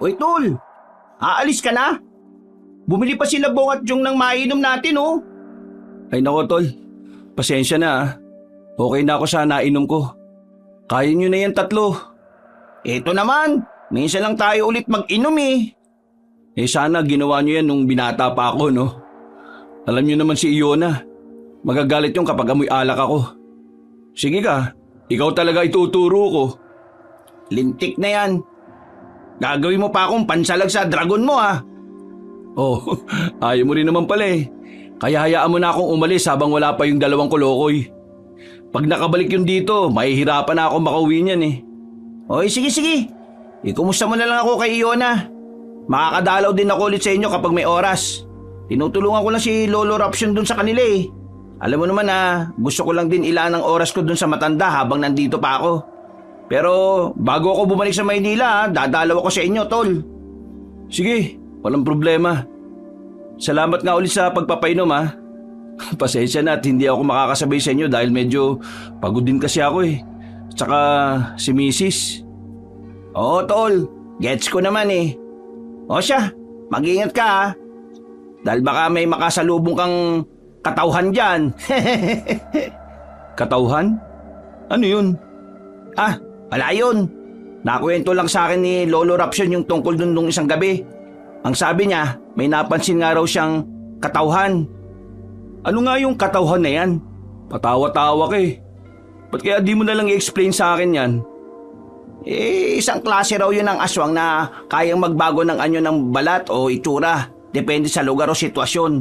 Uy, tol! Aalis ka na? Bumili pa sila Bong at Jong ng mainom natin, oh. Ay nako tol, pasensya na ah. Okay na ako sa nainom ko. Kaya nyo na yan tatlo. Eto naman, minsan lang tayo ulit mag-inom eh. Sana ginawa nyo yan nung binata pa ako, no? Alam nyo naman si Iona, magagalit yung kapag amoy alak ako. Sige ka, ikaw talaga ituturo ko. Lintik na yan. Gagawin mo pa akong pansalag sa dragon mo, ah. Oh, ayaw mo rin naman pala eh. Kaya hayaan mo na akong umalis habang wala pa yung dalawang kolokoy. Pag nakabalik yun dito, mahihirapan na akong makauwi niyan eh. Oy, sige. Ikumusta mo na lang ako kay Iona. Makakadalaw din ako ulit sa inyo kapag may oras. Tinutulungan ko lang si Lolo Raption dun sa kanila eh. Alam mo naman gusto ko lang din ilaan ang oras ko dun sa matanda habang nandito pa ako. Pero bago ako bumalik sa Maynila, dadalaw ako sa inyo, tol. Sige, walang problema. Salamat nga ulit sa pagpapainom ha. Pasensya na at hindi ako makakasabay sa inyo dahil medyo pagod din kasi ako eh. Tsaka si Mrs. Oo, tol. Gets ko naman eh. O siya, mag-ingat ka ha. Dahil baka may makasalubong kang katauhan dyan. Katauhan? Ano yun? Wala yun. Nakwento lang sa akin ni Lolo Raption yung tungkol dun nung isang gabi. Ang sabi niya, may napansin nga raw siyang katauhan. Ano nga yung katauhan na yan? Patawa-tawa ka eh. Ba't kaya di mo na lang i-explain sa akin yan? Isang klase raw yun ng aswang na kayang magbago ng anyo ng balat o itsura. Depende sa lugar o sitwasyon.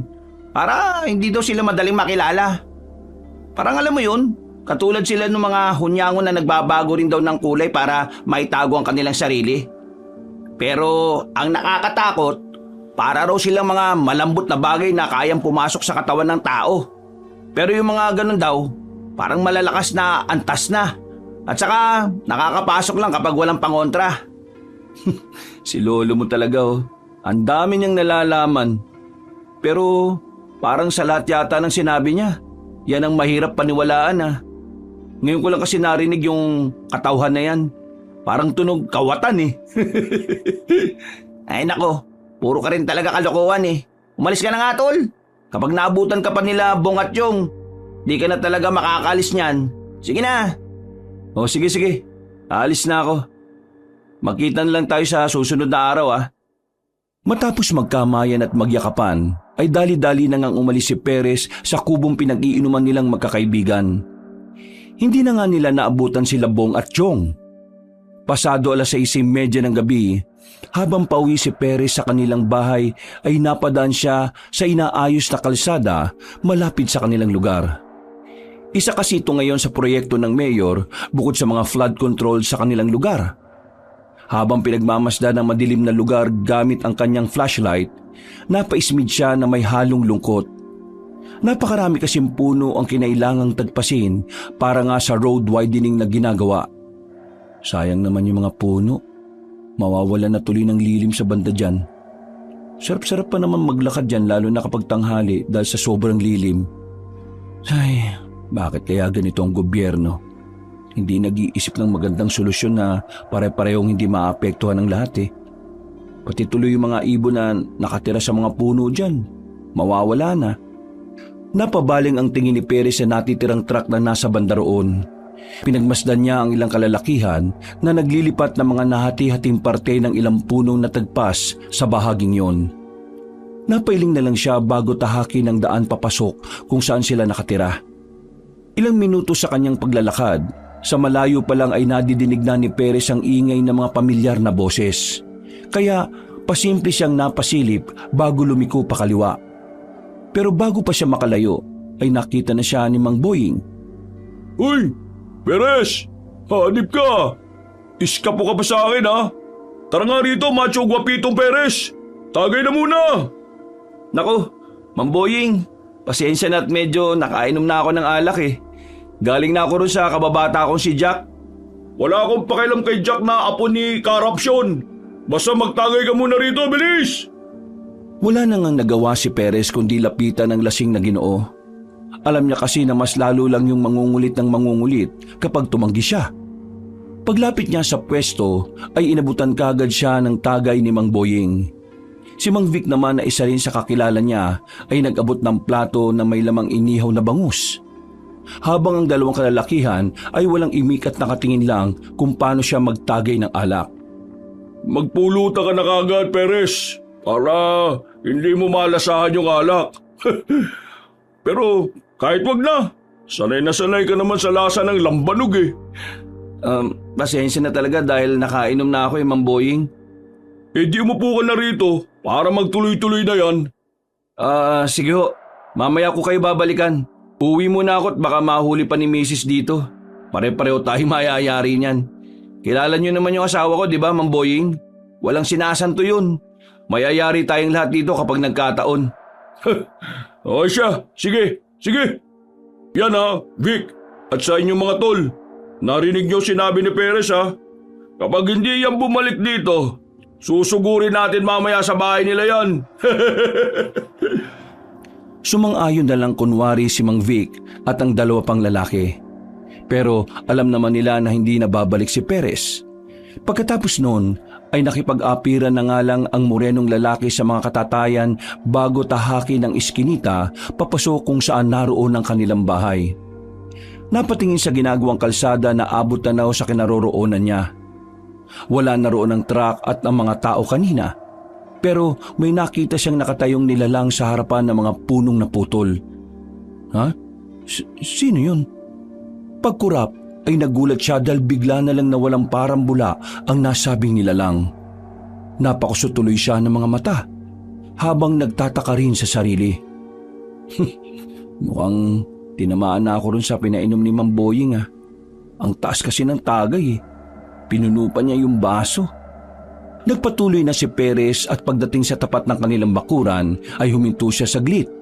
Para hindi daw sila madaling makilala. Parang alam mo yun, katulad sila ng mga hunyango na nagbabago rin daw ng kulay para maitago ang kanilang sarili. Pero ang nakakatakot, para raw silang mga malambot na bagay na kayang pumasok sa katawan ng tao. Pero yung mga ganun daw, parang malalakas na antas na. At saka nakakapasok lang kapag walang pangontra. Si lolo mo talaga oh. Ang dami niyang nalalaman. Pero parang sa lahat yata ng sinabi niya, yan ang mahirap paniwalaan ah. Ngayon ko lang kasi narinig yung katauhan na yan. Parang tunog kawatan eh. Ay nako, puro ka rin talaga kalokohan eh. Umalis ka na nga tol. Kapag naabutan ka pa nila Bong at Jong, di ka na talaga makakalis niyan. Sige na. O sige, aalis na ako. Magkita na lang tayo sa susunod na araw ah. Matapos magkamayan at magyakapan, ay dali-dali na ngang umalis si Perez sa kubong pinag-iinuman nilang magkakaibigan. Hindi na nga nila naabutan sila Bong at Jong. Pasado 6:30 ng gabi, habang pauwi si Perez sa kanilang bahay ay napadaan siya sa inaayos na kalsada malapit sa kanilang lugar. Isa kasi ito ngayon sa proyekto ng mayor bukod sa mga flood control sa kanilang lugar. Habang pinagmamasdan ng madilim na lugar gamit ang kanyang flashlight, napaismid siya na may halong lungkot. Napakarami kasing puno ang kinailangang tagpasin para nga sa road widening na ginagawa. Sayang naman yung mga puno. Mawawala na tuloy ng lilim sa banda dyan. Sarap-sarap pa naman maglakad dyan lalo na kapag tanghali dahil sa sobrang lilim. Ay, bakit kaya ganito ang gobyerno? Hindi nag-iisip ng magandang solusyon na pare-parehong hindi maapektuhan ng lahat eh. Pati tuloy yung mga ibon na nakatira sa mga puno dyan. Mawawala na. Napabaling ang tingin ni Perez sa natitirang truck na nasa banda roon. Pinagmasdan niya ang ilang kalalakihan na naglilipat ng mga nahati-hating parte ng ilang punong natagpas sa bahaging yon. Napailing na lang siya bago tahakin ang daan papasok kung saan sila nakatira. Ilang minuto sa kanyang paglalakad, sa malayo pa lang ay nadidinig na ni Perez ang ingay ng mga pamilyar na boses. Kaya pasimple siyang napasilip bago lumiko pa kaliwa. Pero bago pa siya makalayo, ay nakita na siya ni Mang Boying. Uy! Perez! Hanip ka! Iskapo ka pa sa akin ha? Tara nga rito, macho guwapitong Perez! Tagay na muna! Nako, Mang Boying, pasensya na at medyo nakainom na ako ng alak eh. Galing na ako ron sa kababata kong si Jack. Wala akong pakialam kay Jack na apo ni Corruption. Basta magtagay ka muna rito, bilis! Wala na ngang nagawa si Perez kundi lapitan ng lasing na Ginoo. Alam niya kasi na mas lalo lang yung mangungulit ng mangungulit kapag tumanggi siya. Paglapit niya sa pwesto ay inabutan kagad siya ng tagay ni Mang Boying. Si Mang Vic naman na isa rin sa kakilala niya ay nag-abot ng plato na may lamang inihaw na bangus. Habang ang dalawang kalalakihan ay walang imik at nakatingin lang kung paano siya magtagay ng alak. Magpulutan ka na kagad, Perez, para hindi mo malasahan yung alak. Pero kahit wag na, sanay na sanay ka naman sa lasa ng lambanog eh. Pasensya na talaga dahil nakainom na ako Mang Boying. Eh di umupo ka na rito para magtuloy-tuloy na yan. Sige ho, mamaya ko kayo babalikan. Uwi muna ako at baka mahuli pa ni Mrs. dito. Pare-pareho tayo mayayari niyan. Kilala niyo naman yung asawa ko, di ba, Mang Boying? Walang sinasanto yun. Mayayari tayong lahat dito kapag nagkataon. O siya, sige. Yan ha, Vic, at sa inyong mga tol. Narinig niyo sinabi ni Perez ha. Kapag hindi yan bumalik dito, susugurin natin mamaya sa bahay nila yan. Sumang-ayon na lang kunwari si Mang Vic at ang dalawa pang lalaki. Pero alam naman nila na hindi na babalik si Perez. Pagkatapos noon ay nakipag-apiran na nga lang ang morenong lalaki sa mga katatayan bago tahaki ng iskinita papasok kung saan naroon ang kanilang bahay. Napatingin sa ginagawang kalsada na abot tanaw sa kinaroroonan niya. Wala na roon ang truck at ang mga tao kanina. Pero may nakita siyang nakatayong nilalang sa harapan ng mga punong naputol. Ha? Sino yun? Pagkurap ay nagulat siya dahil bigla na lang nawalang parambula ang nasabing nilalang. Napakusot tuloy siya ng mga mata habang nagtataka rin sa sarili. Mukhang tinamaan na ako rin sa pinainom ni Mang Boying ah. Ang taas kasi ng tagay eh. Pinunupan niya yung baso. Nagpatuloy na si Perez at pagdating sa tapat ng kanilang bakuran ay huminto siya saglit.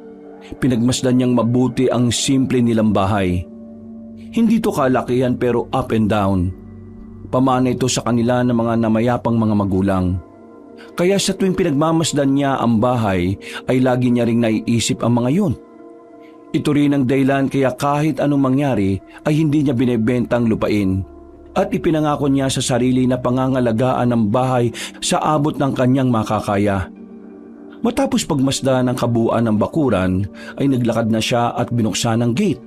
Pinagmasdan niyang mabuti ang simple nilang bahay. Hindi to kalakihan pero up and down. Pamana ito sa kanila ng mga namayapang mga magulang. Kaya sa tuwing pinagmamasdan niya ang bahay ay lagi niya ring naiisip ang mga yun. Ito rin ang dahilan kaya kahit anong mangyari ay hindi niya binebentang lupain. At ipinangako niya sa sarili na pangangalagaan ng bahay sa abot ng kanyang makakaya. Matapos pagmasdan ng kabuuan ng bakuran ay naglakad na siya at binuksan ang gate.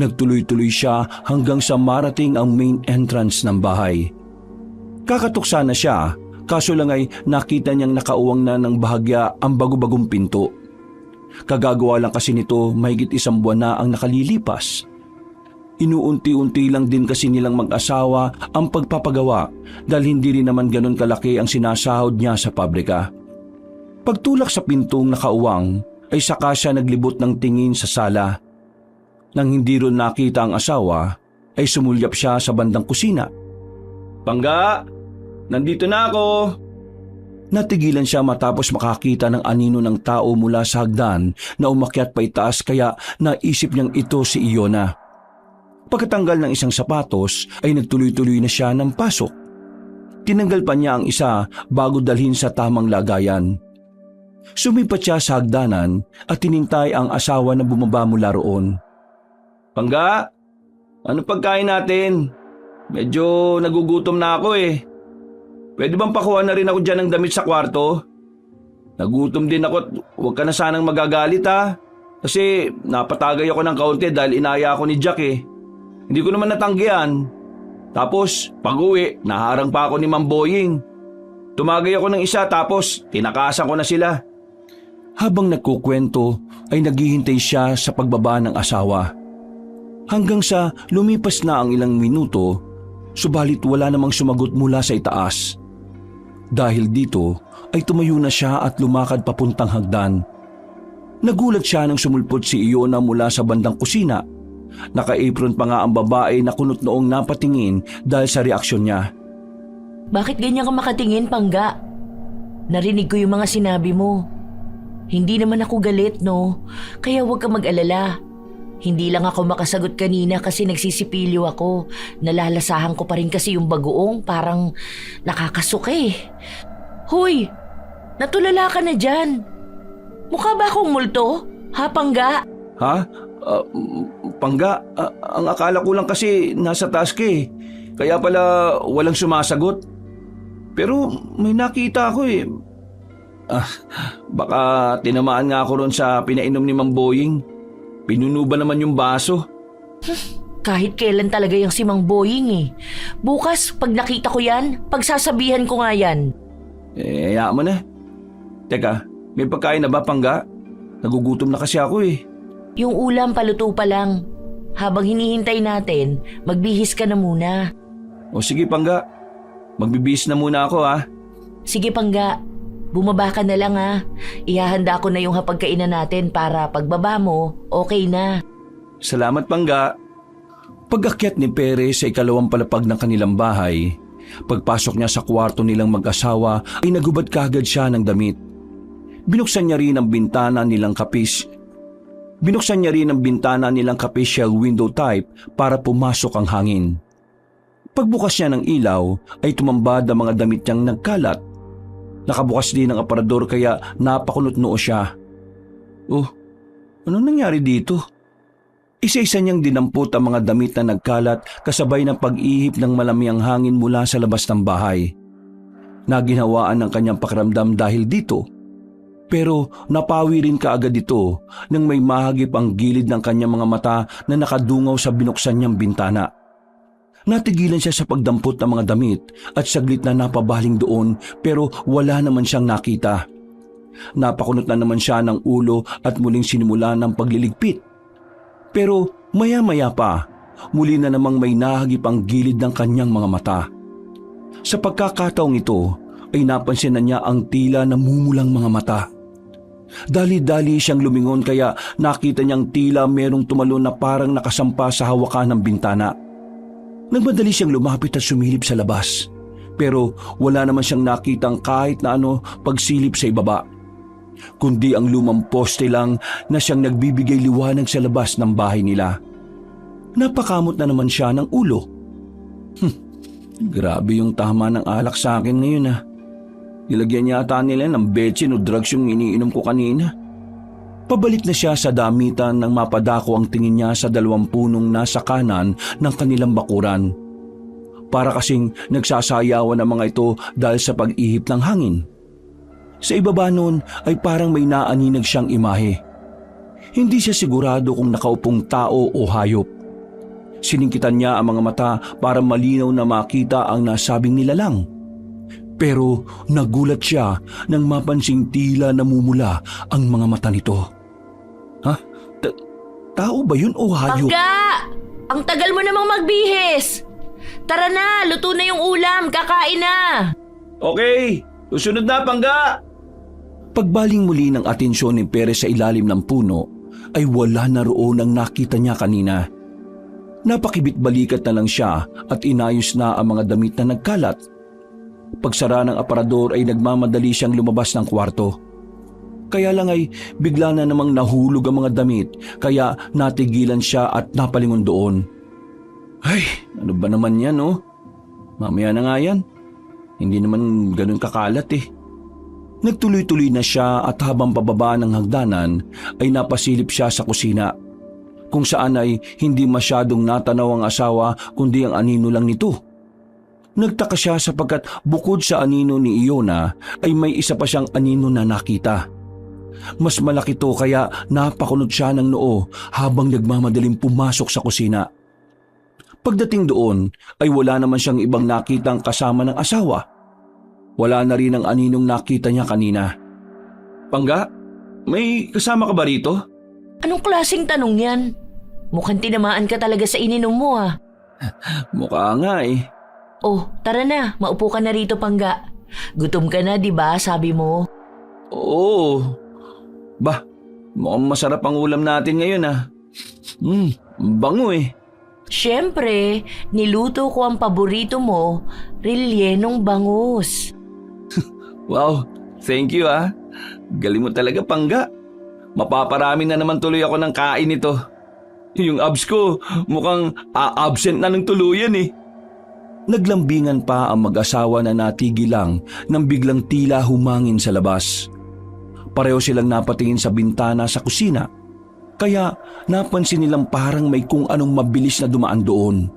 Nagtuloy-tuloy siya hanggang sa marating ang main entrance ng bahay. Kakatuksa na siya, kaso lang ay nakita niyang nakauwang na ng bahagya ang bago-bagong pinto. Kagagawa lang kasi nito mahigit 1 buwan na ang nakalilipas. Inuunti-unti lang din kasi nilang mag-asawa ang pagpapagawa dahil hindi rin naman ganun kalaki ang sinasahod niya sa pabrika. Pagtulak sa pintong nakauwang ay saka siya naglibot ng tingin sa sala. Nang hindi ron nakita ang asawa ay sumulyap siya sa bandang kusina. "Pangga, nandito na ako." Natigilan siya matapos makakita ng anino ng tao mula sa hagdan na umakyat pa itaas kaya naisip niyang ito si Iona. Pagkatanggal ng isang sapatos ay nagtuloy-tuloy na siya ng pasok. Tinanggal pa niya ang isa bago dalhin sa tamang lagayan. Sumipat siya sa hagdanan at tinintay ang asawa na bumaba mula roon. "Pangga, ano pagkain natin? Medyo nagugutom na ako eh. Pwede bang pakuha na rin ako dyan ng damit sa kwarto? Nagutom din ako at huwag ka na sanang magagalit ha. Kasi napatagay ako ng kaunti dahil inaya ako ni Jack eh. Hindi ko naman natanggihan. Tapos pag-uwi, naharang pa ako ni Mang Boying. Tumagay ako ng isa tapos tinakasan ko na sila." Habang nagkukwento ay naghihintay siya sa pagbaba ng asawa. Hanggang sa lumipas na ang ilang minuto, subalit wala namang sumagot mula sa itaas. Dahil dito ay tumayo na siya at lumakad papuntang hagdan. Nagulat siya nang sumulpot si Iona mula sa bandang kusina. Naka-apron pa nga ang babae na kunot noong napatingin dahil sa reaksyon niya. "Bakit ganyan ka makatingin, Pangga? Narinig ko yung mga sinabi mo. Hindi naman ako galit, no? Kaya huwag ka mag-alala. Hindi lang ako makasagot kanina kasi nagsisipilyo ako. Nalalasahan ko pa rin kasi yung bagoong parang nakakasuka eh. Hoy, natulala ka na dyan. Mukha ba akong multo? Ha, Pangga?" "Ha? Pangga, ang akala ko lang kasi nasa taas ka eh. Kaya pala walang sumasagot. Pero may nakita ako eh. Baka tinamaan nga ako ron sa pinainom ni Mang Boying. Pinuno ba naman yung baso? Kahit kailan talaga yung si Mang Boying eh. Bukas, pag nakita ko yan, pagsasabihan ko nga yan. Hayaan mo na. Teka, may pagkain na ba, Pangga? Nagugutom na kasi ako eh. Yung ulam paluto pa lang. Habang hinihintay natin, magbihis ka na muna. O sige, Pangga. Magbibihis na muna ako ha. Sige Pangga, bumaba ka na lang ha. Ihahanda ko na yung hapagkainan natin para pagbaba mo, okay na. Salamat, Pangga. Pag-akyat ni Perez sa ikalawang palapag ng kanilang bahay, pagpasok niya sa kwarto nilang mag-asawa ay nagubad kaagad siya ng damit. Binuksan niya rin ang bintana nilang shell window type para pumasok ang hangin. Pagbukas niya ng ilaw ay tumambad ang mga damit niyang nagkalat. Nakabukas din ang aparador kaya napakunot noo siya. Oh, ano nangyari dito? Isa-isa niyang dinampot ang mga damit na nagkalat kasabay ng pag-ihip ng malamiang hangin mula sa labas ng bahay. Naginhawaan ng kanyang pakiramdam dahil dito. Pero napawi rin kaagad ito nang may mahagip ang gilid ng kanyang mga mata na nakadungaw sa binuksan niyang bintana. Natigilan siya sa pagdampot ng mga damit at saglit na napabaling doon pero wala naman siyang nakita. Napakunot na naman siya ng ulo at muling sinimula ng pagliligpit. Pero maya-maya pa, muli na namang may nahagip ang gilid ng kanyang mga mata. Sa pagkakataong ito ay napansin na niya ang tila namumulang mga mata. Dali-dali siyang lumingon kaya nakita niyang tila merong tumalon na parang nakasampa sa hawakan ng bintana. Nagmadali siyang lumapit at sumilip sa labas. Pero wala naman siyang nakitang kahit na ano pagsilip sa ibaba. Kundi ang lumang poste lang na siyang nagbibigay liwanag sa labas ng bahay nila. Napakamot na naman siya ng ulo. Grabe yung tama ng alak sa akin ngayon Nilagyan yata nila ng betsin o drugs yung iniinom ko kanina. Pabalik na siya sa damitan nang mapadako ang tingin niya sa 2 punong nasa kanan ng kanilang bakuran. Para kasing nagsasayawan ang mga ito dahil sa pag-ihip ng hangin. Sa ibaba nun ay parang may naaninag siyang imahe. Hindi siya sigurado kung nakaupong tao o hayop. Siningkitan niya ang mga mata para malinaw na makita ang nasabing nilalang. Pero nagulat siya nang mapansing tila namumula ang mga mata nito. Tao ba yun o hayop? Pangga! Ang tagal mo namang magbihis! Tara na, luto na yung ulam, kakain na! Okay, susunod na, Pangga! Pagbaling muli ng atensyon ni Perez sa ilalim ng puno, ay wala na roon ang nakita niya kanina. Napakibit-balikat na lang siya at inayos na ang mga damit na nagkalat. Pagsara ng aparador ay nagmamadali siyang lumabas ng kwarto. Kaya lang ay bigla na namang nahulog ang mga damit kaya natigilan siya at napalingon doon. Ay, ano ba naman yan Mamaya na nga yan. Hindi naman ganun kakalat Nagtuloy-tuloy na siya at habang pababa ng hagdanan ay napasilip siya sa kusina. Kung saan ay hindi masyadong natanaw ang asawa kundi ang anino lang nito. Nagtaka siya sapagkat bukod sa anino ni Iona ay may isa pa siyang anino na nakita. Mas malaki to kaya napakunot siya ng noo habang nagmamadaling pumasok sa kusina. Pagdating doon ay wala naman siyang ibang nakitang kasama ng asawa. Wala na rin ang aninong nakita niya kanina. Pangga, may kasama ka ba rito? Anong klaseng tanong yan? Mukhang tinamaan ka talaga sa ininom mo Mukha nga Oh, tara na, maupo ka na rito Pangga. Gutom ka na, di ba? Sabi mo. Oo. Bah, mukhang masarap ang ulam natin ngayon bango Siyempre, niluto ko ang paborito mo, relyenong bangus. Wow, thank you Galing mo talaga, Pangga. Mapaparami na naman tuloy ako ng kain nito. Yung abs ko mukhang absent na ng tuluyan Naglambingan pa ang mag-asawa na natigil lang nang biglang tila humangin sa labas. Pareho silang napatingin sa bintana sa kusina. Kaya napansin nilang parang may kung anong mabilis na dumaan doon.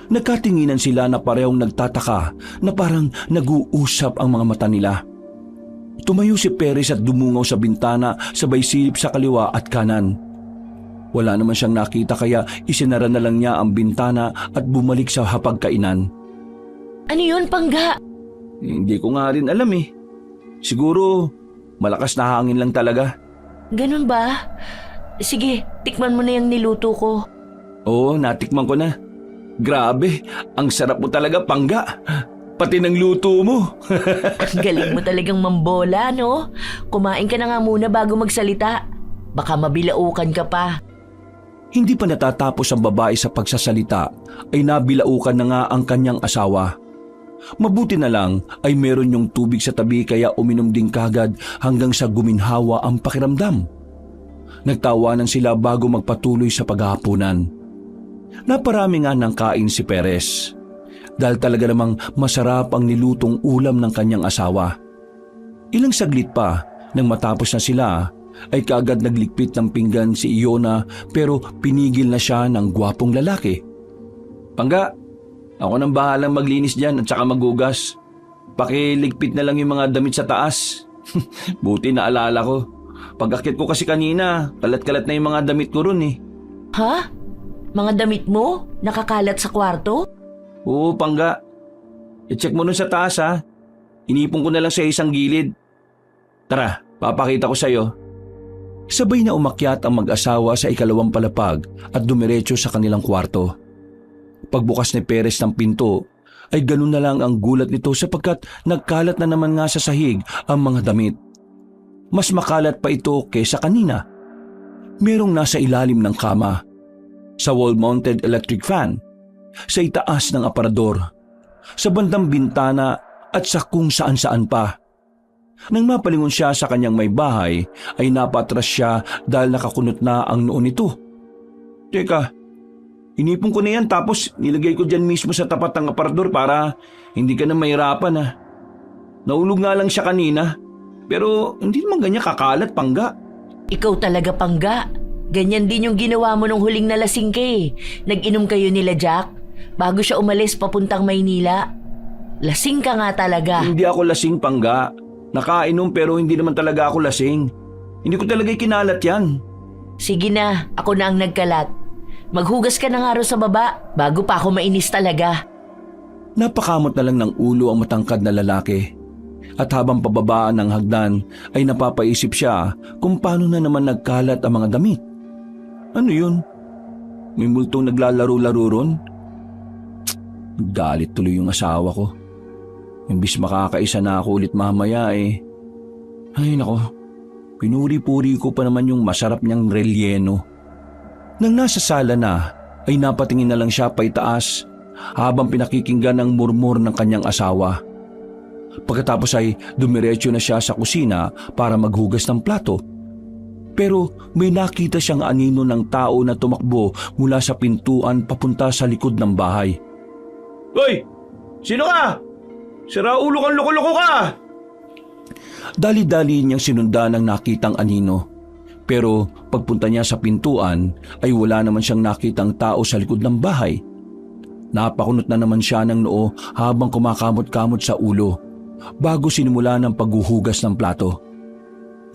Nagkatinginan sila na parehong nagtataka na parang nag-uusap ang mga mata nila. Tumayo si Perez at dumungaw sa bintana sabay silip sa kaliwa at kanan. Wala naman siyang nakita kaya isinara na lang niya ang bintana at bumalik sa hapagkainan. Ano yun, Pangga? Hindi ko nga rin alam eh. Siguro malakas na hangin lang talaga. Ganun ba? Sige, tikman mo na yung niluto ko. Oo, natikman ko na. Grabe, ang sarap mo talaga, Pangga. Pati ng luto mo. Ang galing mo talagang mambola, no? Kumain ka na nga muna bago magsalita. Baka mabilaukan ka pa. Hindi pa natatapos ang babae sa pagsasalita ay nabilaukan na nga ang kanyang asawa. Mabuti na lang ay meron yung tubig sa tabi kaya uminom din kagad hanggang sa guminhawa ang pakiramdam. Nagtawanan sila bago magpatuloy sa paghahaponan. Naparami nga ng kain si Perez dahil talaga namang masarap ang nilutong ulam ng kanyang asawa. Ilang saglit pa nang matapos na sila ay kaagad naglikpit ng pinggan si Iona pero pinigil na siya ng gwapong lalaki. Pangga, ako nang bahalang maglinis dyan at saka magugas. Pakiligpit na lang yung mga damit sa taas. Buti na alala ko. Pag-akit ko kasi kanina, kalat-kalat na yung mga damit ko ron eh. Ha? Mga damit mo? Nakakalat sa kwarto? Oo, Pangga. I-check mo nun sa taas ha. Inipon ko na lang sa isang gilid. Tara, papakita ko sa'yo. Sabay na umakyat ang mag-asawa sa ikalawang palapag at dumiretso sa kanilang kwarto. Pagbukas ni Perez ng pinto, ay ganun na lang ang gulat nito sapagkat nagkalat na naman nga sa sahig ang mga damit. Mas makalat pa ito kaysa kanina. Merong nasa ilalim ng kama, sa wall-mounted electric fan, sa itaas ng aparador, sa bandang bintana at sa kung saan-saan pa. Nang mapalingon siya sa kanyang may bahay, ay napatras siya dahil nakakunot na ang noo nito. Teka, inipon ko na yan tapos nilagay ko dyan mismo sa tapat ng aparador para hindi ka na mahirapan ha. Naulog nga lang siya kanina, pero hindi naman ganyan kakalat, Pangga. Ikaw talaga, Pangga. Ganyan din yung ginawa mo nung huling nalasing ka eh. Nag-inom kayo nila Jack bago siya umalis papuntang Maynila. Lasing ka nga talaga. Hindi ako lasing, Pangga. Nakainom pero hindi naman talaga ako lasing. Hindi ko talaga kinalat yan. Sige na, ako na ang nagkalat. Maghugas ka na nga ro sa baba bago pa ako mainis talaga. Napakamot na lang ng ulo ang matangkad na lalaki. At habang pababaan ng hagdan ay napapaisip siya kung paano na naman nagkalat ang mga damit. Ano yun? May multong naglalaro-laro ron? Galit tuloy yung asawa ko. Imbis makakaisa na ako ulit mamaya eh. Ay nako, pinuri-puri ko pa naman yung masarap niyang relleno. Nang nasa sala na, ay napatingin na lang siya paitaas habang pinakikinggan ang murmur ng kanyang asawa. Pagkatapos ay dumiretso na siya sa kusina para maghugas ng plato. Pero may nakita siyang anino ng tao na tumakbo mula sa pintuan papunta sa likod ng bahay. Hoy! Sino ka? Sira ulo kang loko-loko ka! Dali-dali niyang sinundan ang nakitang anino. Pero pagpunta niya sa pintuan ay wala naman siyang nakitang tao sa likod ng bahay. Napakunot na naman siya ng noo habang kumakamot-kamot sa ulo bago sinimula ng paghuhugas ng plato.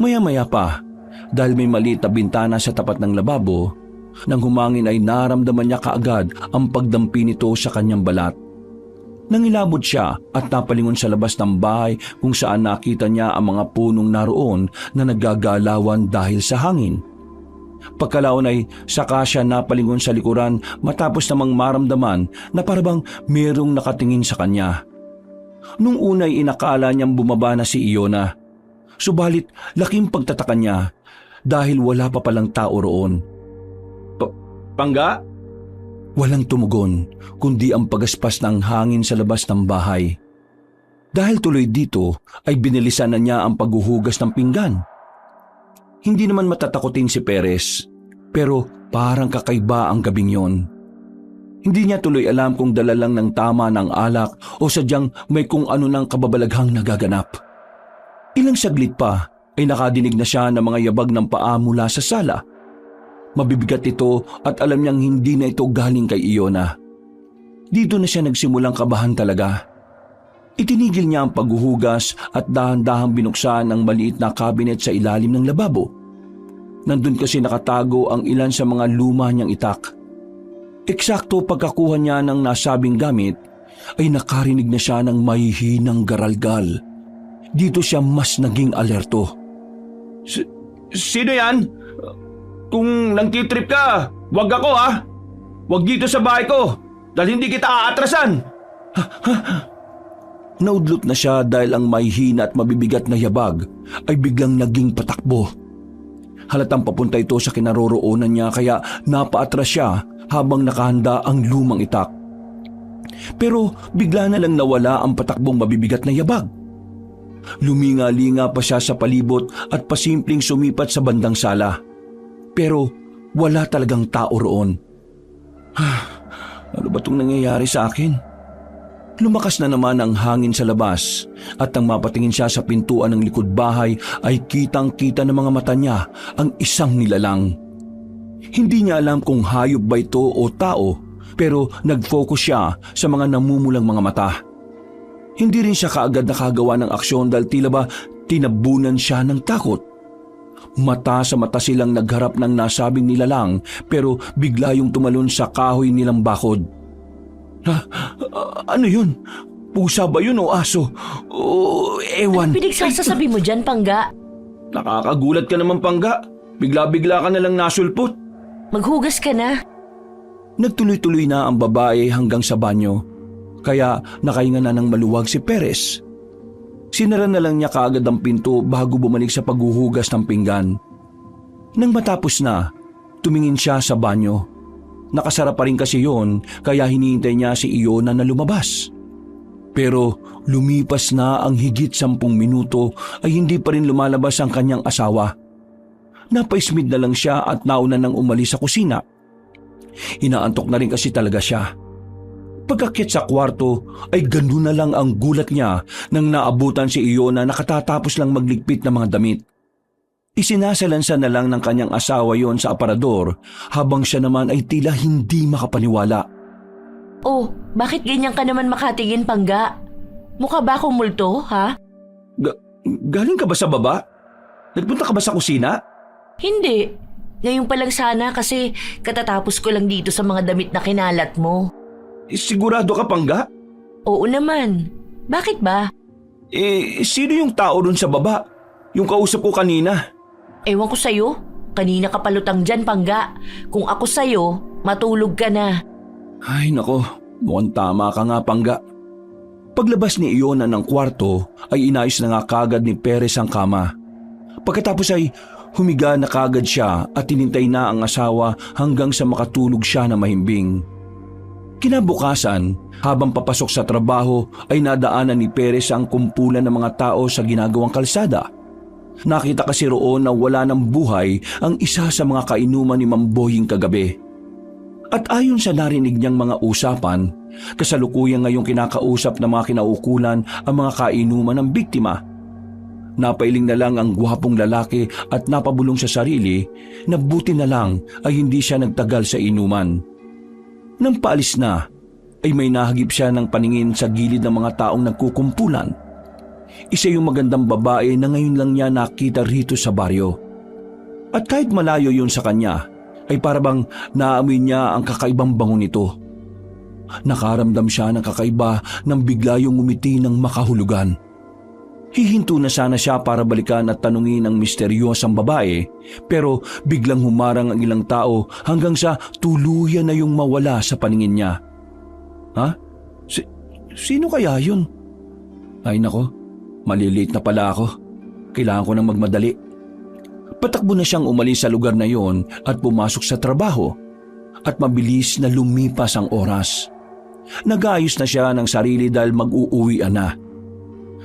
Maya-maya pa, dahil may maliit na bintana sa tapat ng lababo, nang humangin ay naramdaman niya kaagad ang pagdampi nito sa kanyang balat. Nangilabot siya at napalingon sa labas ng bahay kung saan nakita niya ang mga punong naroon na naggagalawan dahil sa hangin. Pagkalaon ay saka siya napalingon sa likuran matapos namang maramdaman na parabang merong nakatingin sa kanya. Nung unay inakala niyang bumaba na si Iona. Subalit laking pagtataka niya dahil wala pa palang tao roon. Pangga? Walang tumugon kundi ang pagaspas ng hangin sa labas ng bahay. Dahil tuloy dito ay binilisan na niya ang paghuhugas ng pinggan. Hindi naman matatakotin si Perez, pero parang kakaiba ang gabing yon. Hindi niya tuloy alam kung dala lang ng tama ng alak o sadyang may kung ano ng kababalaghang nagaganap. Ilang saglit pa ay nakadinig na siya ng mga yabag ng paa mula sa sala. Mabibigat ito at alam niyang hindi na ito galing kay Iona. Dito na siya nagsimulang kabahan talaga. Itinigil niya ang paghuhugas at dahan-dahang binuksan ang maliit na cabinet sa ilalim ng lababo. Nandun kasi nakatago ang ilan sa mga luma niyang itak. Eksakto pagkakuha niya ng nasabing gamit ay nakarinig na siya ng mahihinang garalgal. Dito siya mas naging alerto. Sino yan? Kung nangtitrip ka, wag ako ha. Wag dito sa bahay ko dahil hindi kita aatrasan. Naudlot na siya dahil ang mahihina at mabibigat na yabag ay biglang naging patakbo. Halatang papunta ito sa kinaroroonan niya kaya napaatras siya habang nakahanda ang lumang itak. Pero bigla na lang nawala ang patakbong mabibigat na yabag. Luminga-linga pa siya sa palibot at pasimpleng sumipat sa bandang sala. Pero wala talagang tao roon. Ano ba itong nangyayari sa akin? Lumakas na naman ang hangin sa labas at nang mapatingin siya sa pintuan ng likod bahay ay kitang-kita ng mga mata niya ang isang nilalang. Hindi niya alam kung hayop ba ito o tao pero nag-focus siya sa mga namumulang mga mata. Hindi rin siya kaagad nakagawa ng aksyon dahil tila ba tinabunan siya ng takot. Mata sa mata silang nagharap ng nasabing nilalang pero bigla yung tumalon sa kahoy nilang bakod. Ano yun? Pusa ba yun o aso? O ewan? Ano pinagsasasabi mo dyan, Pangga? Nakakagulat ka naman, Pangga. Bigla-bigla ka na lang nasulpot. Maghugas ka na. Nagtuloy-tuloy na ang babae hanggang sa banyo. Kaya nakahinga na ng maluwag si Perez. Sinara na lang niya kaagad ang pinto bago bumalik sa paghuhugas ng pinggan. Nang matapos na, tumingin siya sa banyo. Nakasara pa rin kasi yon kaya hinihintay niya si Iona na lumabas. Pero lumipas na ang higit 10 minuto ay hindi pa rin lumalabas ang kanyang asawa. Napaismid na lang siya at nauna nang umalis sa kusina. Inaantok na rin kasi talaga siya. Pagkakit sa kwarto ay ganun na lang ang gulat niya nang naabutan si Iona na katatapos lang magligpit ng mga damit. Isinasalansa na lang ng kanyang asawa yon sa aparador habang siya naman ay tila hindi makapaniwala. Oh, bakit ganyan ka naman makatingin, Pangga? Mukha ba akong multo, ha? Galing ka ba sa baba? Nagpunta ka ba sa kusina? Hindi. Ngayon pa lang sana kasi katatapos ko lang dito sa mga damit na kinalat mo. Sigurado ka, Pangga? Oo naman. Bakit ba? Sino yung tao dun sa baba? Yung kausap ko kanina. Ewan ko sa'yo. Kanina ka palutang dyan, Pangga. Kung ako sa'yo, matulog ka na. Ay nako, mukhang tama ka nga, Pangga. Paglabas ni Iona ng kwarto ay inayos na nga kagad ni Perez ang kama. Pagkatapos ay humiga na kagad siya at tinintay na ang asawa hanggang sa makatulog siya na mahimbing. Kinabukasan, habang papasok sa trabaho ay nadaanan ni Perez ang kumpulan ng mga tao sa ginagawang kalsada. Nakita kasi roon na wala ng buhay ang isa sa mga kainuman ni Mamboying kagabi. At ayon sa narinig niyang mga usapan, kasalukuyan ngayong kinakausap ng mga kinaukulan ang mga kainuman ng biktima. Napailing na lang ang gwapong lalaki at napabulong sa sarili na buti na lang ay hindi siya nagtagal sa inuman. Nang paalis na, ay may nahagip siya ng paningin sa gilid ng mga taong nagkukumpulan. Isa yung magandang babae na ngayon lang niya nakita rito sa baryo. At kahit malayo yun sa kanya, ay parabang naamoy niya ang kakaibang bango nito. Nakaramdam siya ng kakaiba nang bigla yung ngumiti ng makahulugan. Hihinto na sana siya para balikan at tanungin ang misteryosang babae, pero biglang humarang ang ilang tao hanggang sa tuluyan na yung mawala sa paningin niya. Ha? Sino kaya yun? Ay nako, maliliit na pala ako. Kailangan ko nang magmadali. Patakbo na siyang umalis sa lugar na yon at pumasok sa trabaho. At mabilis na lumipas ang oras. Nag-aayos na siya ng sarili dahil mag-uuwian na.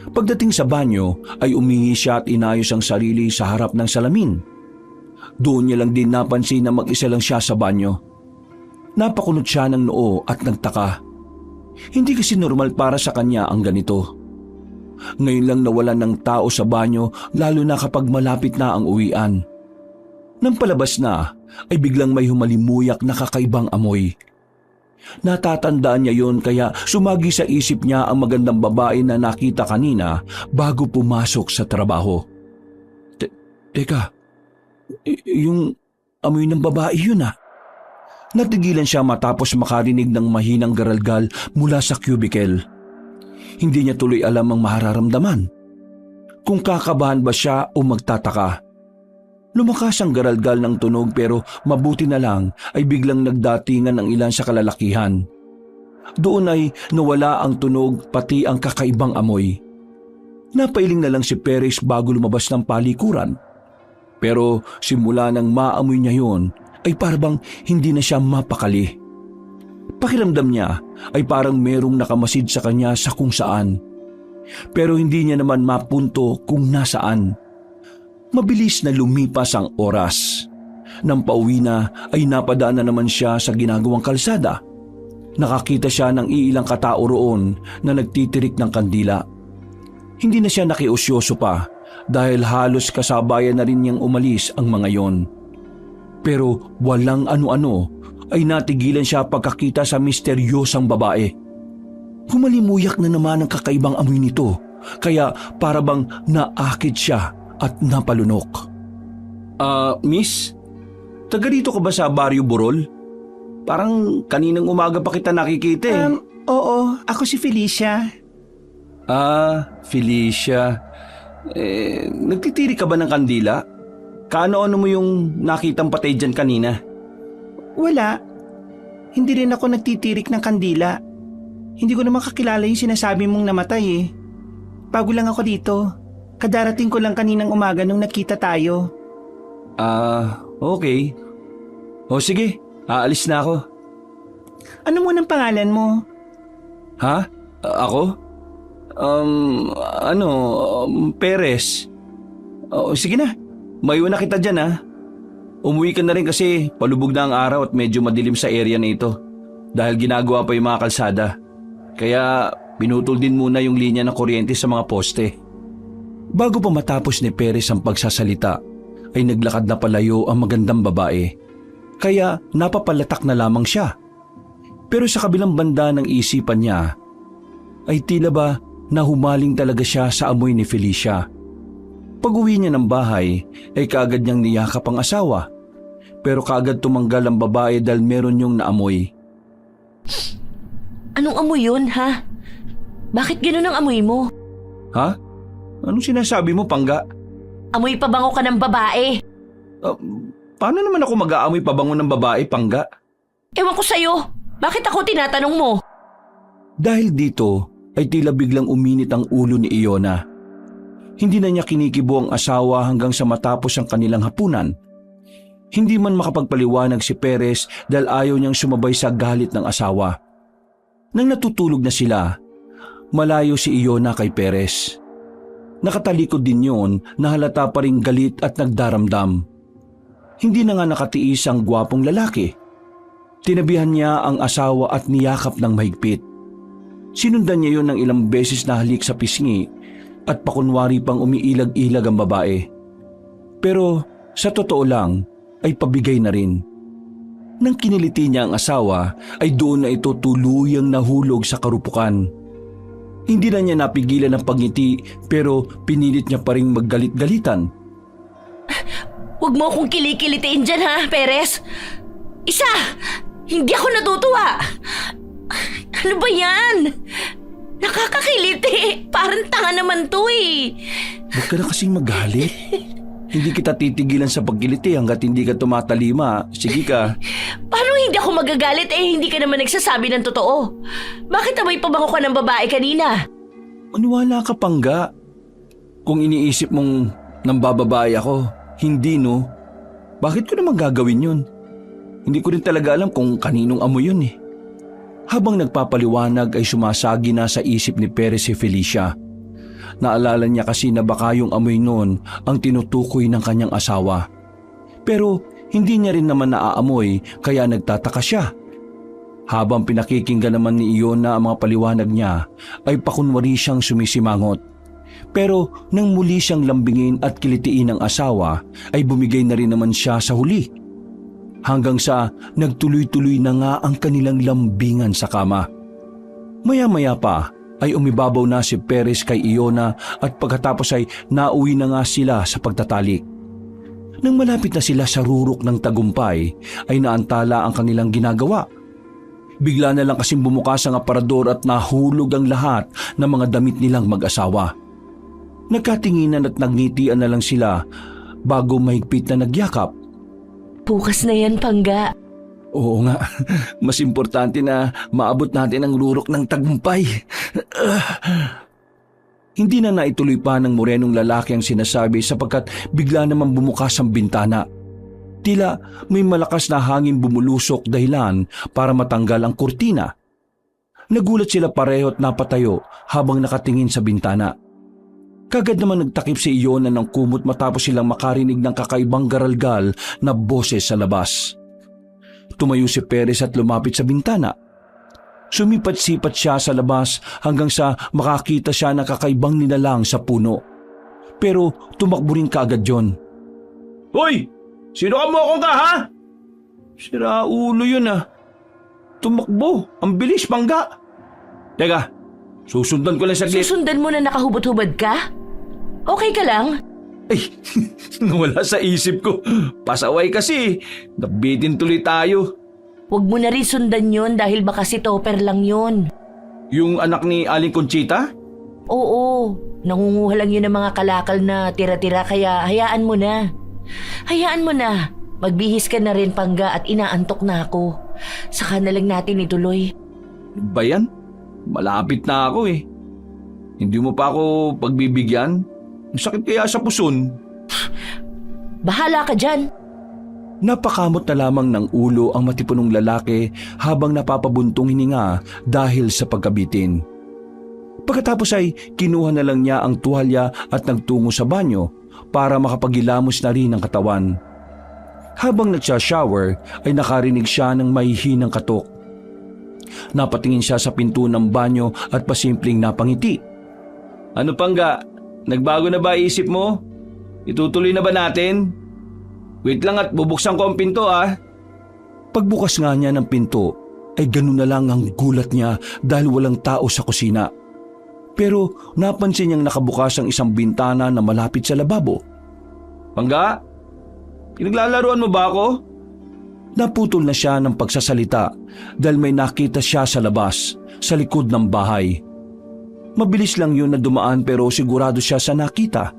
Pagdating sa banyo ay umihi siya at inayos ang sarili sa harap ng salamin. Doon niya lang din napansin na mag-isa lang siya sa banyo. Napakunot siya ng noo at nagtaka. Hindi kasi normal para sa kanya ang ganito. Ngayon lang nawalan ng tao sa banyo lalo na kapag malapit na ang uwian. Nang palabas na ay biglang may humalimuyak na kakaibang amoy. Natatandaan niya yon kaya sumagi sa isip niya ang magandang babae na nakita kanina bago pumasok sa trabaho. Teka, yung amoy ng babae yun ah. Natigilan siya matapos makarinig ng mahinang garalgal mula sa cubicle. Hindi niya tuloy alam ang mararamdaman. Kung kakabahan ba siya o magtataka. Lumakas ang garalgal ng tunog pero mabuti na lang ay biglang nagdatingan ang ilan sa kalalakihan. Doon ay nawala ang tunog pati ang kakaibang amoy. Napailing na lang si Perez bago lumabas ng palikuran. Pero simula nang maamoy niya yon ay parang hindi na siya mapakali. Pakiramdam niya ay parang merong nakamasid sa kanya sa kung saan. Pero hindi niya naman mapunto kung nasaan. Mabilis na lumipas ang oras. Nang pauwi na ay napadaan na naman siya sa ginagawang kalsada. Nakakita siya ng iilang katao roon na nagtitirik ng kandila. Hindi na siya nakiusyoso pa dahil halos kasabayan na rin niyang umalis ang mga yon. Pero walang ano-ano ay natigilan siya pagkakita sa misteryosang babae. Humalimuyak na naman ang kakaibang amoy nito kaya para bang naakit siya at napalunok. Miss? Taga rito ka ba sa Baryo Burol? Parang kaninang umaga pa kita nakikita eh. Oo, ako si Felicia. Felicia. Nagtitiri ka ba ng kandila? Kaano-ano mo yung nakitang patay dyan kanina? Wala. Hindi rin ako nagtitirik ng kandila. Hindi ko naman kakilala yung sinasabi mong namatay eh. Bago lang ako dito. Kadarating ko lang kaninang umaga nung nakita tayo. Okay. O sige, aalis na ako. Ano mo ng pangalan mo? Ha? Ako? Perez. Sige na, maiwan na kita dyan ha. Umuwi ka na rin kasi palubog na ang araw at medyo madilim sa area na ito. Dahil ginagawa pa yung mga kalsada. Kaya pinutol din muna yung linya ng kuryente sa mga poste. Bago pa matapos ni Perez ang pagsasalita, ay naglakad na palayo ang magandang babae. Kaya napapalatak na lamang siya. Pero sa kabilang banda ng isipan niya, ay tila ba nahumaling talaga siya sa amoy ni Felicia. Pag-uwi niya ng bahay, ay kaagad niyang niyakap ang asawa. Pero kaagad tumanggal ang babae dahil meron yung naamoy. Anong amoy yun, ha? Bakit ganun ang amoy mo? Ha? Anong sinasabi mo, Pangga? Amoy pabango ka ng babae. Paano naman ako mag-aamoy pabango ng babae, Pangga? Ewan ko sa'yo. Bakit ako tinatanong mo? Dahil dito ay tila biglang uminit ang ulo ni Iona. Hindi na niya kinikibo ang asawa hanggang sa matapos ang kanilang hapunan. Hindi man makapagpaliwanag si Perez dahil ayaw niyang sumabay sa galit ng asawa. Nang natutulog na sila, malayo si Iona kay Perez. Nakatalikod din yun na halata pa ring galit at nagdaramdam. Hindi na nga nakatiis ang gwapong lalaki. Tinabihan niya ang asawa at niyakap ng mahigpit. Sinundan niya yon ng ilang beses na halik sa pisngi at pakunwari pang umiilag-ilag ang babae. Pero sa totoo lang ay pabigay na rin. Nang kiniliti niya ang asawa ay doon na ito tuluyang nahulog sa karupukan. Hindi na niya napigilan ang pagngiti pero pinilit niya pa ring maggalit-galitan. Huwag mo akong kilikilitiin dyan, ha, Perez? Isa! Hindi ako natutuwa! Ano ba yan? Nakakakiliti! Parang tanga naman to eh! Huwag ka na kasing magalit. Hindi kita titigilan sa pagkiliti hanggat hindi ka tumatalima. Sige ka. Paano hindi ako magagalit hindi ka naman nagsasabi ng totoo? Bakit amoy pabango ka ng babae kanina? Maniwala ka, Pangga. Kung iniisip mong nambababae ako, hindi no. Bakit ko naman gagawin yun? Hindi ko rin talaga alam kung kaninong amoy yun eh. Habang nagpapaliwanag ay sumasagi na sa isip ni Perez si Felicia. Naalala niya kasi na baka yung amoy noon ang tinutukoy ng kanyang asawa. Pero hindi niya rin naman naaamoy kaya nagtataka siya. Habang pinakikinggan naman ni Iona ang mga paliwanag niya ay pakunwari siyang sumisimangot. Pero nang muli siyang lambingin at kilitiin ng asawa ay bumigay na rin naman siya sa huli. hanggang sa nagtuloy-tuloy na nga ang kanilang lambingan sa kama. Maya-maya pa ay umibabaw na si Perez kay Iona at pagkatapos ay nauwi na nga sila sa pagtatalik. Nang malapit na sila sa rurok ng tagumpay ay naantala ang kanilang ginagawa. Bigla na lang kasing bumukas ang aparador at nahulog ang lahat ng mga damit nilang mag-asawa. Nagkatinginan at nagngitian na lang sila bago mahigpit na nagyakap. Bukas na yan, Pangga. Oo nga, mas importante na maabot natin ang rurok ng tagumpay. Hindi na naituloy pa ng morenong lalaki ang sinasabi sapagkat bigla naman bumukas ang bintana. Tila may malakas na hangin bumulusok dahilan para matanggal ang kurtina. Nagulat sila pareho at napatayo habang nakatingin sa bintana. Kagad naman nagtakip si Iona ng kumot matapos silang makarinig ng kakaibang garalgal na boses sa labas. Tumayo si Perez at lumapit sa bintana. Sumipat-sipat siya sa labas hanggang sa makakita siya ng kakaibang nilalang sa puno. Pero tumakbo rin kaagad yon. Hoy! Sino ka mo akong ka, ha? Sira ulo yun ah. Tumakbo, ang bilis, Pangga. Teka, susundan ko lang saglit. Susundan mo na nakahubad-hubad ka? Okay ka lang? Ay, nawala sa isip ko. Pasaway kasi. Nabitin tuloy tayo. Huwag mo na rin sundan yun dahil baka si Topper lang yun. Yung anak ni Aling Conchita? Oo, nangunguha lang yun ng mga kalakal na tira-tira kaya hayaan mo na. Hayaan mo na. Magbihis ka na rin, Pangga, at inaantok na ako. Saka na lang natin ituloy. Ba yan? Malapit na ako eh. Hindi mo pa ako pagbibigyan? Ang sakit kaya sa puson. Bahala ka dyan. Napakamot na lamang ng ulo ang matipunong lalaki habang napapabuntong hininga dahil sa pagkabitin. Pagkatapos ay kinuha na lang niya ang tuwalya at nagtungo sa banyo para makapagilamos na rin ang katawan. Habang nagsha-shower ay nakarinig siya ng mahihinang katok. Napatingin siya sa pinto ng banyo at pasimpleng napangiti. Ano, Pangga? Nagbago na ba isip mo? Itutuloy na ba natin? Wait lang at bubuksan ko ang pinto ah. Pagbukas nga niya ng pinto ay ganun na lang ang gulat niya dahil walang tao sa kusina. Pero napansin niyang nakabukas ang isang bintana na malapit sa lababo. Pangga? Pinaglalaruan mo ba ako? Naputol na siya ng pagsasalita dahil may nakita siya sa labas, sa likod ng bahay. Mabilis lang yun na dumaan pero sigurado siya sa nakita.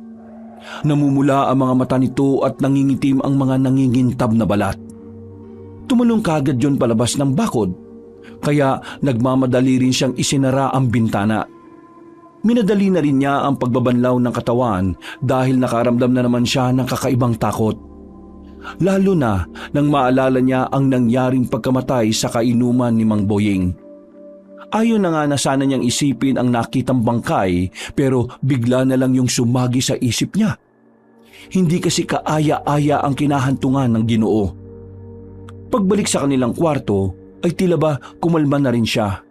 Namumula ang mga mata nito at nangingitim ang mga nangingintab na balat. Tumalong kagad yun palabas ng bakod, kaya nagmamadali rin siyang isinara ang bintana. Minadali na rin niya ang pagbabanlaw ng katawan dahil nakaramdam na naman siya ng kakaibang takot. Lalo na nang maalala niya ang nangyaring pagkamatay sa kainuman ni Mang Boying. Ayon na nga na sana niyang isipin ang nakitang bangkay pero bigla na lang yung sumagi sa isip niya. Hindi kasi kaaya-aya ang kinahantungan ng Ginoo. Pagbalik sa kanilang kwarto ay tila ba kumalma na rin siya.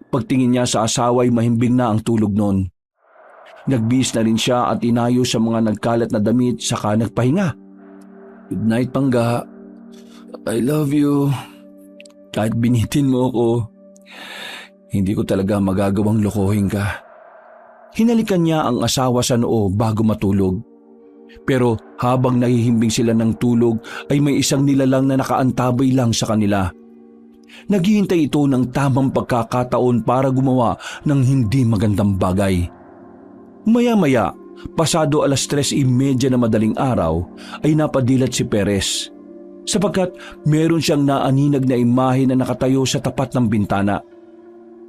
Pagtingin niya sa asawa ay mahimbing na ang tulog noon. Nagbihis na rin siya at inayos sa mga nagkalat na damit saka nagpahinga. Good night, Pangga. I love you. Kahit binitin mo ako, hindi ko talaga magagawang lokohin ka. Hinalikan niya ang asawa sa noo bago matulog. Pero habang nahihimbing sila ng tulog ay may isang nilalang na nakaantabay lang sa kanila. Naghihintay ito ng tamang pagkakataon para gumawa ng hindi magandang bagay. Maya-maya, pasado 3:30 na madaling araw, ay napadilat si Perez. Sapagkat meron siyang naaninag na imahe na nakatayo sa tapat ng bintana.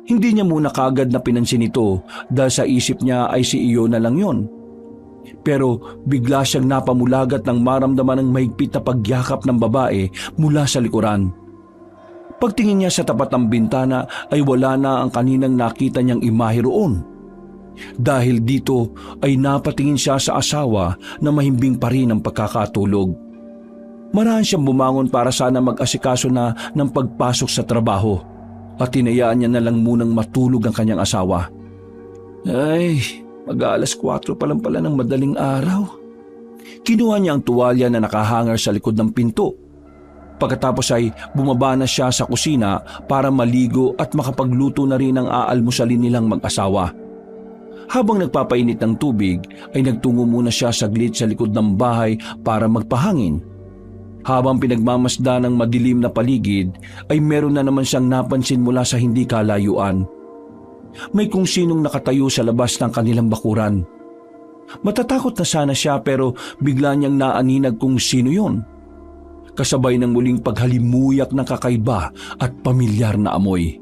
Hindi niya muna kagad na pinansin ito dahil sa isip niya ay si Iona lang yon. Pero bigla siyang napamulagat nang maramdaman ng mahigpit na pagyakap ng babae mula sa likuran. Pagtingin niya sa tapat ng bintana ay wala na ang kaninang nakita niyang imahe roon. Dahil dito ay napatingin siya sa asawa na mahimbing pa rin ang pagkakatulog. Marahan siyang bumangon para sana mag-asikaso na ng pagpasok sa trabaho at tinayaan niya na lang munang matulog ang kanyang asawa. Ay, mag-4 pa lang pala ng madaling araw. Kinuha niya ang tuwalya na nakahangar sa likod ng pinto. Pagkatapos ay bumaba na siya sa kusina para maligo at makapagluto na rin ang aalmusalin nilang mag-asawa. Habang nagpapainit ng tubig ay nagtungo muna siya saglit sa likod ng bahay para magpahangin. Habang pinagmamasda ng madilim na paligid ay meron na naman siyang napansin mula sa hindi kalayuan. May kung sinong nakatayo sa labas ng kanilang bakuran. Matatakot na sana siya pero bigla niyang naaninag kung sino yon. Kasabay ng muling paghalimuyak ng kakaiba at pamilyar na amoy.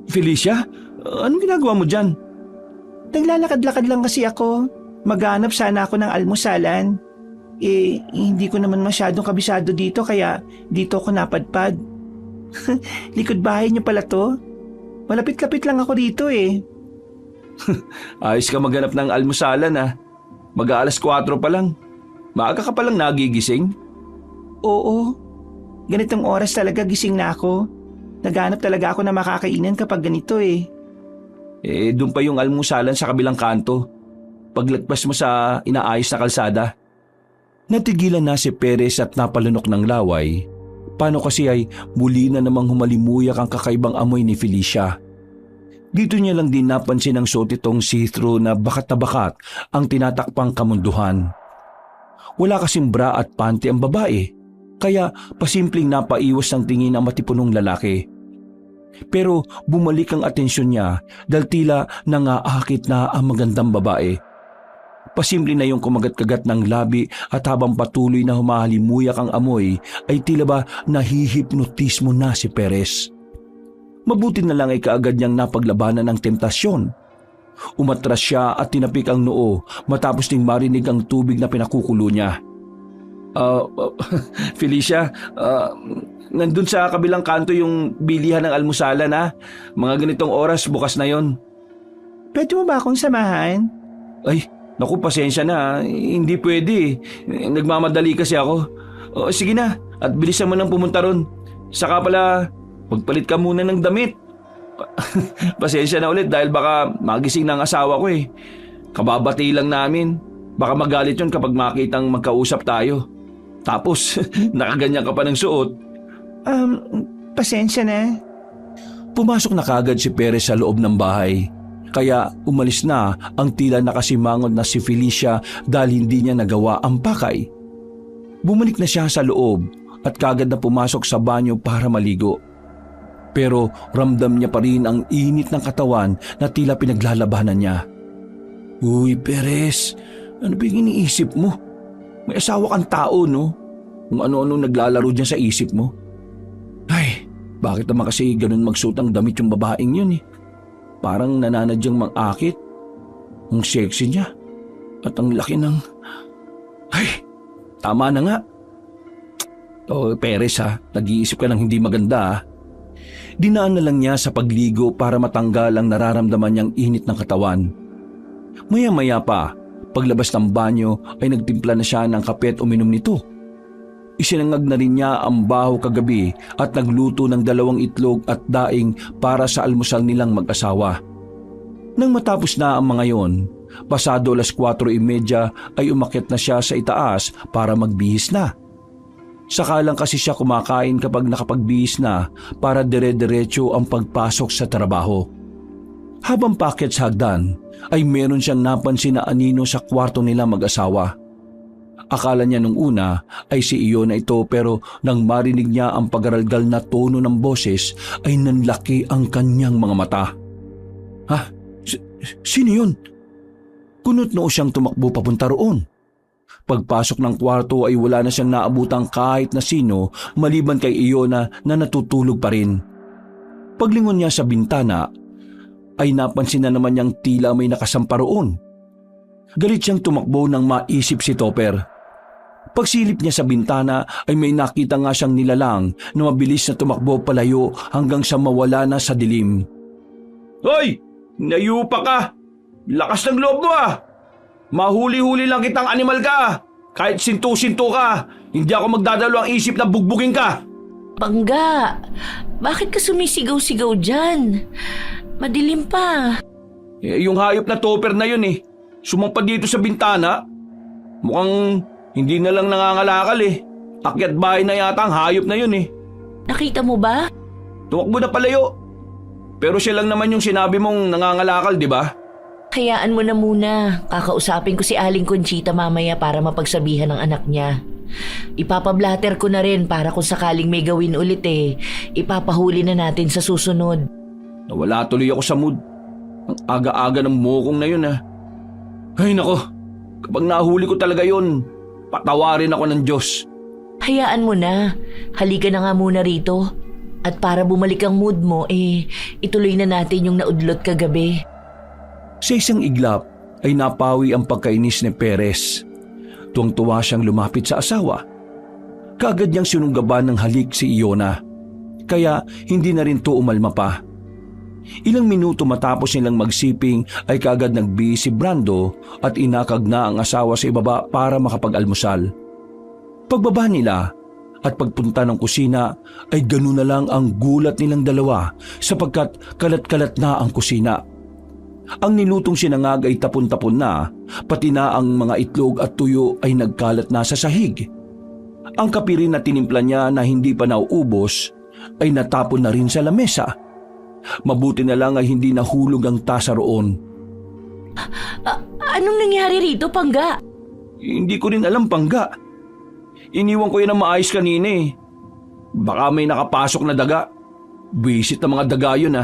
Felicia, anong ginagawa mo dyan? Naglalakad-lakad lang kasi ako. Maghanap sana ako ng almusalan. Hindi ko naman masyadong kabisado dito kaya dito ako napadpad. Likod bahay niyo pala to? Malapit-lapit lang ako dito eh. Ayos ka maghanap ng almusalan ah. Mag-aalas 4 pa lang. Maaga ka palang nagigising? Oo. Ganitong oras talaga gising na ako. Naghanap talaga ako na makakainan kapag ganito eh. Doon pa yung almusalan sa kabilang kanto. Paglagpas mo sa inaayos na kalsada. Natigilan na si Perez at napalunok ng laway. Paano kasi ay muli na namang humalimuyak ang kakaibang amoy ni Felicia. Dito niya lang din napansin ang suot itong see-through na bakat na bakat ang tinatakpang kamunduhan. Wala kasing bra at panty ang babae, kaya pasimpleng napaiwas ng tingin ang matipunong lalaki. Pero bumalik ang atensyon niya dahil tila nangaakit na ang magandang babae. Pasimple na yung kumagat-kagat ng labi at habang patuloy na humahalimuyak ang amoy ay tila ba nahihipnotismo na si Perez. Mabuti na lang ay kaagad niyang napaglabanan ng temptasyon. Umatras siya at tinapik ang noo matapos ding marinig ang tubig na pinakukulo niya. Felicia, nandun sa kabilang kanto yung bilihan ng almusalan ha. Mga ganitong oras bukas na yon. Pwede mo ba akong samahan? Ay, naku pasensya na, hindi pwede. Nagmamadali kasi ako. Sige na, at bilisan mo nang pumunta ron. Saka pala, magpalit ka muna ng damit. Pasensya na ulit dahil baka magising ng asawa ko eh. Kababati lang namin. Baka magalit yun kapag makitang magkausap tayo. Tapos, nakaganyan ka pa ng suot. Pasensya na. Pumasok na kagad si Perez sa loob ng bahay. Kaya umalis na ang tila nakasimangot na si Felicia dahil hindi niya nagawa ang pakay. Bumalik na siya sa loob at kagad na pumasok sa banyo para maligo. Pero ramdam niya pa rin ang init ng katawan na tila pinaglalabanan niya. Uy, Perez, ano ba yung iniisip mo? May asawa kang tao, no? Kung ano-ano naglalaro dyan sa isip mo. Ay, bakit naman kasi ganun magsuot ang damit yung babaeng yun eh? Parang nananadyang mang-akit. Ang sexy niya. At ang laki ng... Ay, tama na nga. Perez ha, nag-iisip ka ng hindi maganda ha. Dinaan na lang niya sa pagligo para matanggal ang nararamdaman niyang init ng katawan. Maya-maya pa, paglabas ng banyo ay nagtimpla na siya ng kape at uminom nito. Isinangag na rin niya ang baho kagabi at nagluto ng 2 itlog at daing para sa almusal nilang mag-asawa. Nang matapos na ang mga yon, pasado 4:30 ay umakyat na siya sa itaas para magbihis na. Saka lang kasi siya kumakain kapag nakapagbihis na para dire-diretso ang pagpasok sa trabaho. Habang paakyat sa hagdan, ay meron siyang napansin na anino sa kwarto nila mag-asawa. Akala niya nung una ay si Iona ito pero nang marinig niya ang pagaralgal na tono ng boses ay nanlaki ang kanyang mga mata. Ha? Sino yun? Kunot noo siyang tumakbo papunta roon. Pagpasok ng kwarto ay wala na siyang naabutang kahit na sino maliban kay Iona na natutulog pa rin. Paglingon niya sa bintana ay napansin na naman niyang tila may nakasampa roon. Galit siyang tumakbo nang maisip si Topper. Pagsilip niya sa bintana ay may nakita nga siyang nilalang na mabilis na tumakbo palayo hanggang sa mawala na sa dilim. Hoy! Nayupa ka! Lakas ng loob mo ah! Mahuli-huli lang kitang animal ka! Kahit sinto-sinto ka, hindi ako magdadalo ang isip na bugbugin ka! Pangga, bakit ka sumisigaw-sigaw dyan? Madilim pa. Yung hayop na Topper na yun eh. Sumampa dito sa bintana. Mukhang hindi na lang nangangalakal eh. Akyat bahay na yata ang hayop na yun eh. Nakita mo ba? Tumakbo na palayo. Pero siya lang naman yung sinabi mong nangangalakal, di ba? Hayaan mo na muna. Kakausapin ko si Aling Conchita mamaya para mapagsabihan ng anak niya. Ipapablatter ko na rin para kung sakaling may gawin ulit ipapahuli na natin sa susunod. Nawala tuloy ako sa mood. Ang aga-aga ng mokong na yun Ay nako, kapag nahuli ko talaga yun, patawarin ako ng Diyos. Hayaan mo na. Halika na nga muna rito. At para bumalik ang mood mo, ituloy na natin yung naudlot kagabi. Sa isang iglap ay napawi ang pagkainis ni Perez. Tuwang-tuwa siyang lumapit sa asawa. Kaagad niyang sinunggaban ng halik si Iona. Kaya hindi na rin to umalma pa. Ilang minuto matapos nilang magsiping ay kaagad nagbihis si Brando at inakag na ang asawa sa ibaba para makapag-almusal. Pagbaba nila at pagpunta ng kusina ay ganoon na lang ang gulat nilang dalawa sapagkat kalat-kalat na ang kusina. Ang nilutong sinangag ay tapon-tapon na, pati na ang mga itlog at tuyo ay nagkalat na sa sahig. Ang kapirin na tinimpla niya na hindi pa nauubos ay natapon na rin sa lamesa. Mabuti na lang ay hindi nahulog ang tasa roon. Anong nangyari rito, Pangga? Hindi ko rin alam, Pangga. Iniwan ko yan ng maayos kanina Baka may nakapasok na daga. Bisit na mga daga yun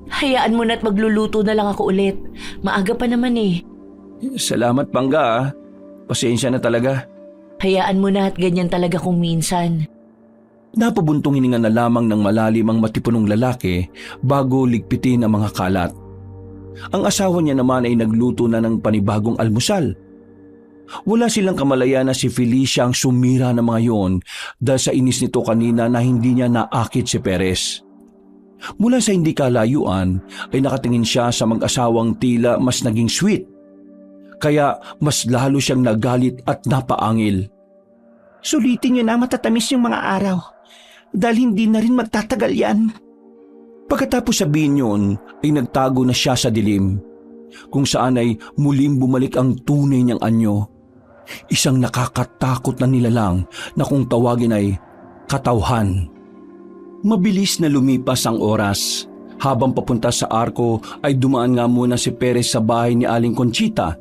Hayaan mo na at magluluto na lang ako ulit. Maaga pa naman Salamat, Pangga Pasensya na talaga. Hayaan mo na at ganyan talaga kung minsan. Napabuntong hininga na lamang ng malalim ang matipunong lalaki bago ligpitin ang mga kalat. Ang asawa niya naman ay nagluto na ng panibagong almusal. Wala silang kamalaya na si Felicia ang sumira ng mga yon dahil sa inis nito kanina na hindi niya naakit si Perez. Mula sa hindi kalayuan ay nakatingin siya sa mag-asawang tila mas naging sweet. Kaya mas lalo siyang nagalit at napaangil. Sulitin niyo na matatamis yung mga araw. Dahil hindi na rin magtatagal yan. Pagkatapos sabihin yun ay nagtago na siya sa dilim. Kung saan ay muling bumalik ang tunay niyang anyo. Isang nakakatakot na nilalang na kung tawagin ay katawhan. Mabilis na lumipas ang oras. Habang papunta sa arko ay dumaan nga muna si Perez sa bahay ni Aling Conchita.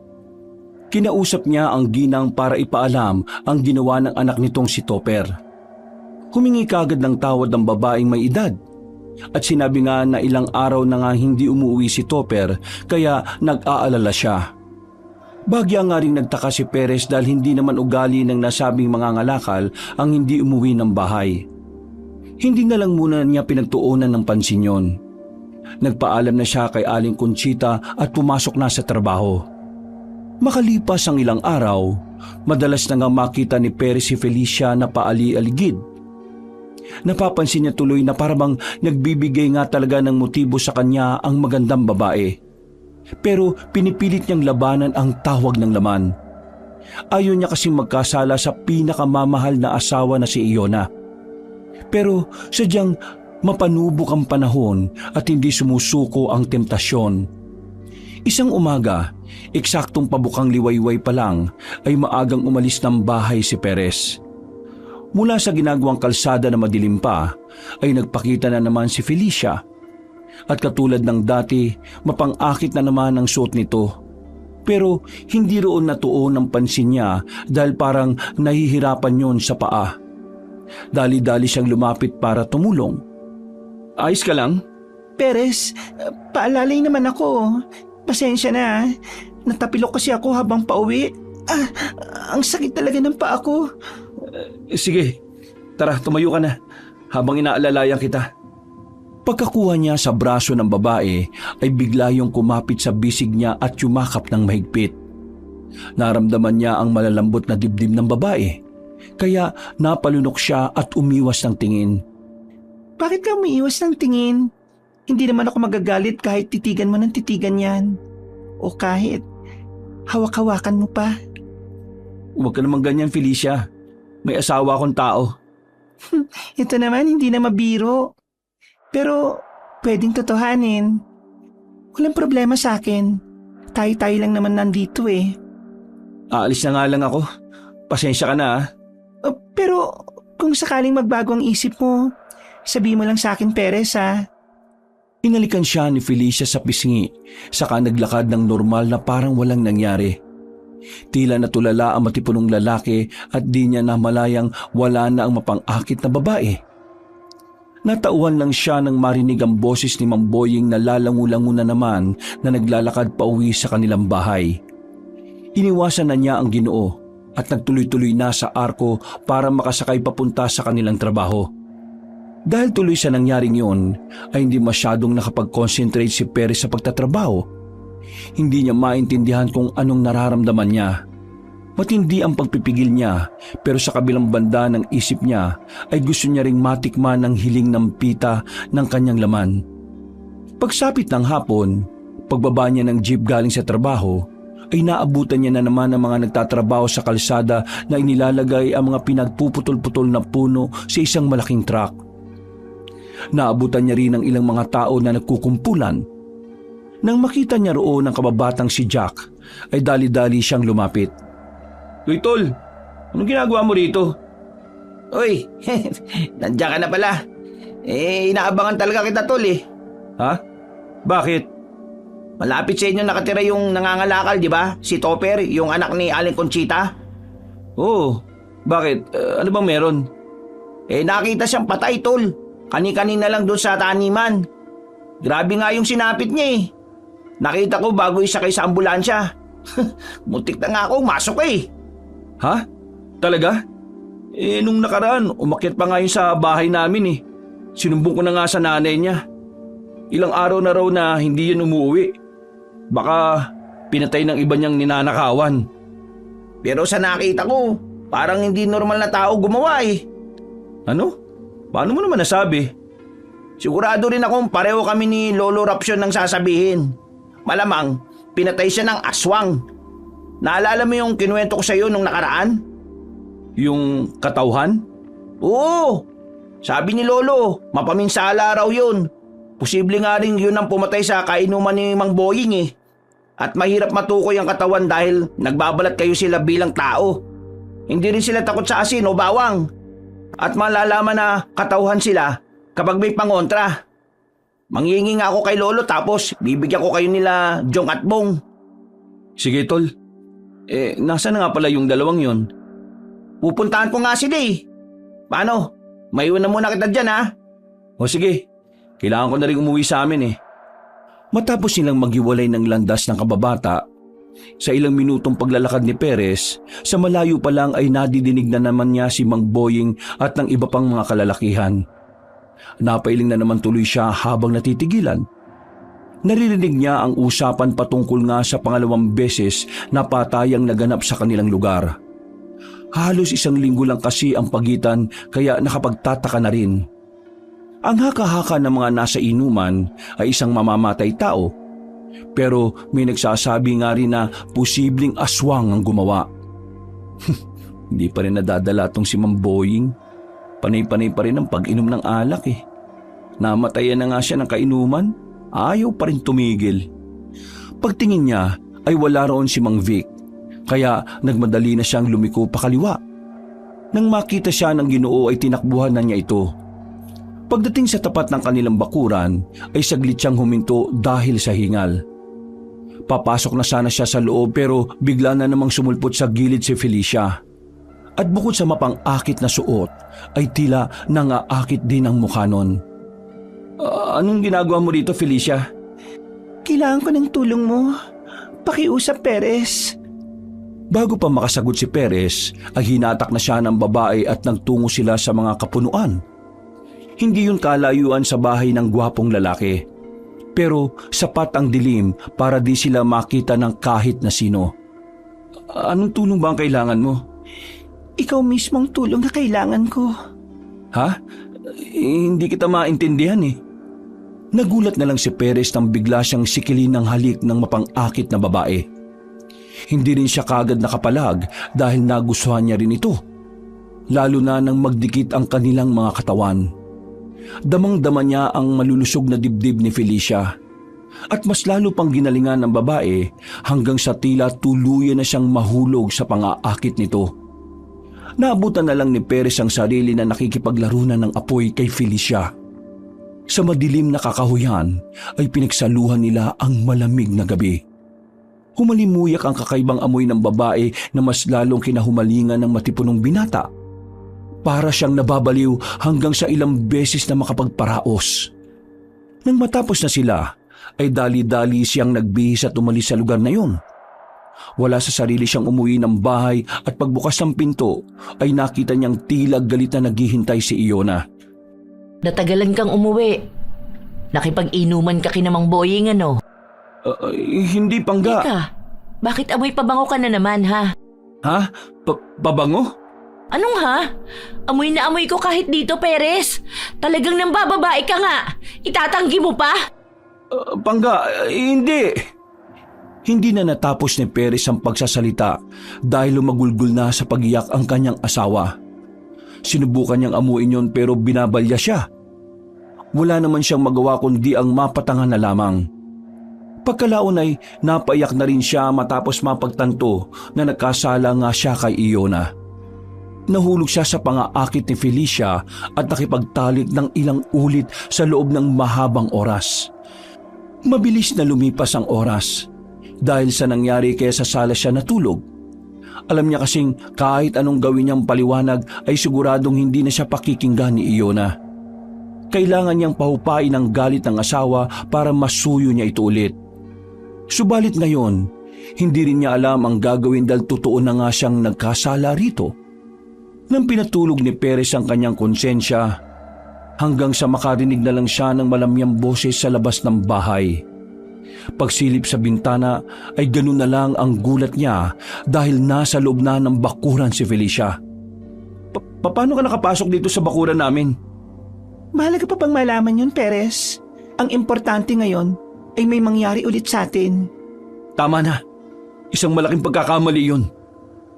Kinausap niya ang ginang para ipaalam ang ginawa ng anak nitong si Topper. Humingi kagad ng tawad ng babaeng may edad. At sinabi nga na ilang araw na nga hindi umuwi si Topper kaya nag-aalala siya. Bagya nga rin nagtaka si Perez dahil hindi naman ugali ng nasabing mga ngalakal ang hindi umuwi ng bahay. Hindi na lang muna niya pinagtuunan ng pansin yon. Nagpaalam na siya kay Aling Conchita at pumasok na sa trabaho. Makalipas ang ilang araw, madalas na nga makita ni Perez si Felicia na paali-aligid. Napapansin niya tuloy na parang nagbibigay nga talaga ng motibo sa kanya ang magandang babae. Pero pinipilit niyang labanan ang tawag ng laman. Ayaw niya kasing magkasala sa pinakamamahal na asawa na si Iona. Pero sadyang mapanubok ang panahon at hindi sumusuko ang temptasyon. Isang umaga, eksaktong pabukang liwayway pa lang ay maagang umalis ng bahay si Perez. Mula sa ginagawang kalsada na madilim pa, ay nagpakita na naman si Felicia. At katulad ng dati, mapang-akit na naman ang suot nito. Pero hindi roon natuon ang pansin niya dahil parang nahihirapan yon sa paa. Dali-dali siyang lumapit para tumulong. Ayos ka lang? Perez, paalalay naman ako. Pasensya na. Natapilok kasi ako habang pauwi. Ang sakit talaga ng paa ko. Sige, tara tumayo ka na habang inaalalayan kita. Pagkakuha niya sa braso ng babae ay bigla yung kumapit sa bisig niya at yumakap ng mahigpit. Naramdaman niya ang malalambot na dibdib ng babae, kaya napalunok siya at umiwas ng tingin. Bakit ka umiiwas ng tingin? Hindi naman ako magagalit kahit titigan mo ng titigan yan. O kahit hawak-hawakan mo pa. Huwag ka naman ganyan, Felicia. May asawa akong tao. Ito naman hindi na mabiro. Pero pwedeng totohanin. Walang problema sa akin. Tayo-tayo lang naman nandito Aalis na nga lang ako. Pasensya ka na Pero kung sakaling magbago ang isip mo, sabihin mo lang sa akin, Perez, ha? Inalikan siya ni Felicia sa pisngi, saka naglakad ng normal na parang walang nangyari. Tila natulala ang matipunong lalaki at di niya namalayang wala na ang mapang-akit na babae. Natauhan lang siya nang marinig ang boses ni Mang Boying na lalangu-langu na naman na naglalakad pauwi sa kanilang bahay. Iniwasan na niya ang Ginoo at nagtuloy-tuloy na sa arko para makasakay papunta sa kanilang trabaho. Dahil tuloy sa nangyaring yun, ay hindi masyadong nakapag-concentrate si Perez sa pagtatrabaho. Hindi niya maintindihan kung anong nararamdaman niya. Matindi ang pagpipigil niya, pero sa kabilang banda ng isip niya ay gusto niya ring matikman ang hiling ng pita ng kanyang laman. Pagsapit ng hapon, pagbaba niya ng jeep galing sa trabaho, ay naabutan niya na naman ang mga nagtatrabaho sa kalsada na inilalagay ang mga pinagpuputol-putol na puno sa isang malaking truck. Naabutan niya rin ang ilang mga tao na nagkukumpulan. Nang makita niya roon ang kababatang si Jack, ay dali-dali siyang lumapit. Uy, Tol, anong ginagawa mo rito? Uy, nandiyan ka na pala. Inaabangan talaga kita, Tol, eh. Ha? Bakit? Malapit sa inyo nakatira yung nangangalakal, di ba? Si Topper, yung anak ni Aling Conchita. Oo, bakit? Ano bang meron? Nakita siyang patay, Tol. Kani-kanina lang doon sa taniman. Grabe nga yung sinapit niya, eh. Nakita ko bago isakay sa ambulansya. Muntik na nga ako, masok eh. Ha? Talaga? Nung nakaraan, umakyat pa nga yun sa bahay namin eh. Sinumbong ko na nga sa nanay niya. Ilang araw na raw na hindi yun umuwi. Baka pinatay ng iba niyang ninanakawan. Pero sa nakita ko, parang hindi normal na tao gumawa eh. Ano? Paano mo naman nasabi? Sigurado rin akong pareho kami ni Lolo Rapsyon ng sasabihin. Malamang, pinatay siya ng aswang. Naalala mo yung kinuwento ko sa iyo nung nakaraan? Yung katauhan? Oo! Sabi ni Lolo, mapaminsala raw yun. Posible nga rin yun ang pumatay sa kainuman ni Mang Boying eh. At mahirap matukoy ang katawan dahil nagbabalat kayo sila bilang tao. Hindi rin sila takot sa asin o bawang. At malalaman na katauhan sila kapag may pangontra. Manghihingi nga ako kay Lolo tapos bibigyan ko kayo nila Jong at Bong. Sige, Tol. Nasaan na nga pala yung dalawang yon? Pupuntahan ko nga sila eh. Paano? Maiwan na muna kita dyan, ha? O sige, kailangan ko na rin umuwi sa amin eh. Matapos nilang maghiwalay ng landas ng kababata, sa ilang minutong paglalakad ni Perez, sa malayo pa lang ay nadidinig na naman niya si Mang Boying at ng iba pang mga kalalakihan. Napailing na naman tuloy siya habang natitigilan. Naririnig niya ang usapan patungkol nga sa pangalawang beses na patayang naganap sa kanilang lugar. Halos 1 linggo lang kasi ang pagitan kaya nakapagtataka na rin. Ang haka-haka ng mga nasa inuman ay isang mamamatay tao. Pero may nagsasabi nga rin na posibleng aswang ang gumawa. Hindi pa rin nadadala tong si Mang Boying. Panay-panay pa rin ang pag-inom ng alak eh. Namatayan na nga siya ng kainuman, ayaw pa rin tumigil. Pagtingin niya ay wala roon si Mang Vic, kaya nagmadali na siyang lumiko pakaliwa. Nang makita siya ng Ginoo ay tinakbuhan na niya ito. Pagdating sa tapat ng kanilang bakuran ay saglit siyang huminto dahil sa hingal. Papasok na sana siya sa loob pero bigla na namang sumulpot sa gilid si Felicia. At bukod sa mapang-akit na suot ay tila nangaakit din ang mukha nun. Anong ginagawa mo dito, Felicia? Kailangan ko ng tulong mo. Pakiusap, Perez. Bago pa makasagot si Perez ay hinatak na siya ng babae at nagtungo sila sa mga kapunuan. Hindi yun kalayuan sa bahay ng gwapong lalaki. Pero sapat ang dilim para di sila makita ng kahit na sino. Anong tulong ba ang kailangan mo? Ikaw mismong tulong na kailangan ko. Ha? Hindi kita maintindihan eh. Nagulat na lang si Perez nang bigla siyang sikilin ng halik ng mapang-akit na babae. Hindi rin siya kagad nakapalag dahil nagustuhan niya rin ito. Lalo na nang magdikit ang kanilang mga katawan. Damang-dama niya ang malulusog na dibdib ni Felicia. At mas lalo pang ginalingan ng babae hanggang sa tila tuluyan na siyang mahulog sa pang-aakit nito. Naabutan na lang ni Perez ang sarili na nakikipaglaro na ng apoy kay Felicia. Sa madilim na kakahuyan ay pinagsaluhan nila ang malamig na gabi. Humalimuyak ang kakaibang amoy ng babae na mas lalong kinahumalingan ng matipunong binata. Para siyang nababaliw hanggang sa ilang beses na makapagparaos. Nang matapos na sila, ay dali-dali siyang nagbihis at umalis sa lugar na yun. Wala sa sarili siyang umuwi ng bahay at pagbukas ng pinto ay nakita niyang tila galit na naghihintay si Iona. Natagalan kang umuwi. Nakipag-inuman ka kinamang boying ano? Hindi Pangga. Teka, bakit amoy pabango ka na naman ha? Ha? Pabango? Anong ha? Amoy na amoy ko kahit dito, Perez. Talagang nang bababae ka nga. Itatanggi mo pa? Pangga, hindi. Hindi na natapos ni Perez ang pagsasalita dahil lumagulgul na sa pagiyak ang kanyang asawa. Sinubukan niyang amuin yon pero binabalya siya. Wala naman siyang magawa kundi ang mapatangan na lamang. Pagkalaon ay napaiyak na rin siya matapos mapagtanto na nagkasala nga siya kay Iona. Nahulog siya sa pangaakit ni Felicia at nakipagtalik ng ilang ulit sa loob ng mahabang oras. Mabilis na lumipas ang oras. Dahil sa nangyari kaya sa sala siya natulog. Alam niya kasing kahit anong gawin niyang paliwanag ay siguradong hindi na siya pakikinggan ni Iona. Kailangan niyang pahupain ang galit ng asawa para masuyo niya ito ulit. Subalit ngayon, hindi rin niya alam ang gagawin dahil totoo na nga siyang nagkasala rito. Nang pinatulog ni Perez ang kanyang konsensya, hanggang sa makarinig na lang siya ng malamyang boses sa labas ng bahay. Pagsilip sa bintana ay ganun na lang ang gulat niya dahil nasa loob na ng bakuran si Felicia. Paano ka nakapasok dito sa bakuran namin? Mahalaga pa bang malaman yun, Perez? Ang importante ngayon ay may mangyari ulit sa atin. Tama na. Isang malaking pagkakamali yun.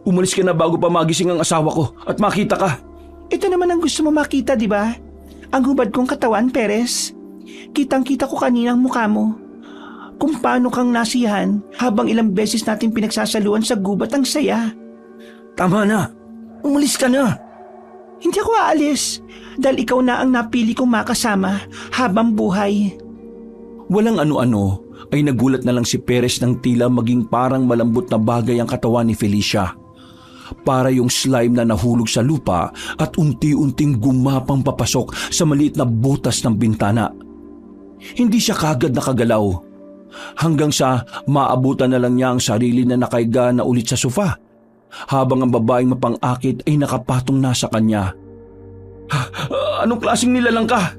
Umalis ka na bago pa magising ang asawa ko at makita ka. Ito naman ang gusto mo makita, di ba? Ang hubad kong katawan, Perez. Kitang-kita ko kanina ang mukha mo. Kung paano kang nasiyahan habang ilang beses natin pinagsasaluan sa gubat ang saya. Tama na. Umalis ka na. Hindi ako aalis dahil ikaw na ang napili kong makasama habang buhay. Walang ano-ano ay nagulat na lang si Perez ng tila maging parang malambot na bagay ang katawan ni Felicia. Para yung slime na nahulog sa lupa at unti-unting gumapang papasok sa maliit na butas ng bintana. Hindi siya kagad nakagalaw. Hanggang sa maabutan na lang niya ang sarili na nakaiga na ulit sa sofa, habang ang babaeng mapang-akit ay nakapatong na sa kanya. Anong klaseng nilalang ka?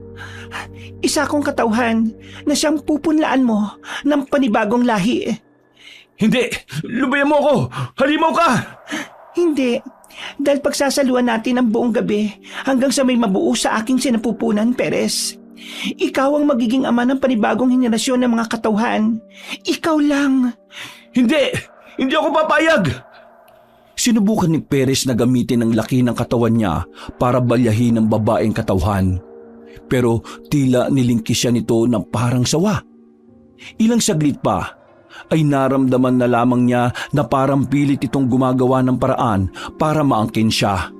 Isa akong katauhan na siyang pupunlaan mo ng panibagong lahi. Hindi! Lubayan mo ako! Halimaw ka! Hindi, dahil pagsasaluan natin ang buong gabi hanggang sa may mabuo sa aking sinapupunan, Perez. Ikaw ang magiging ama ng panibagong henerasyon ng mga katauhan. Ikaw lang. Hindi! Hindi ako papayag! Sinubukan ni Perez na gamitin ang laki ng katawan niya para balyahin ang babaeng katauhan. Pero tila nilingkis siya nito ng parang sawa. Ilang saglit pa ay naramdaman na lamang niya na parang pilit itong gumagawa ng paraan para maangkin siya.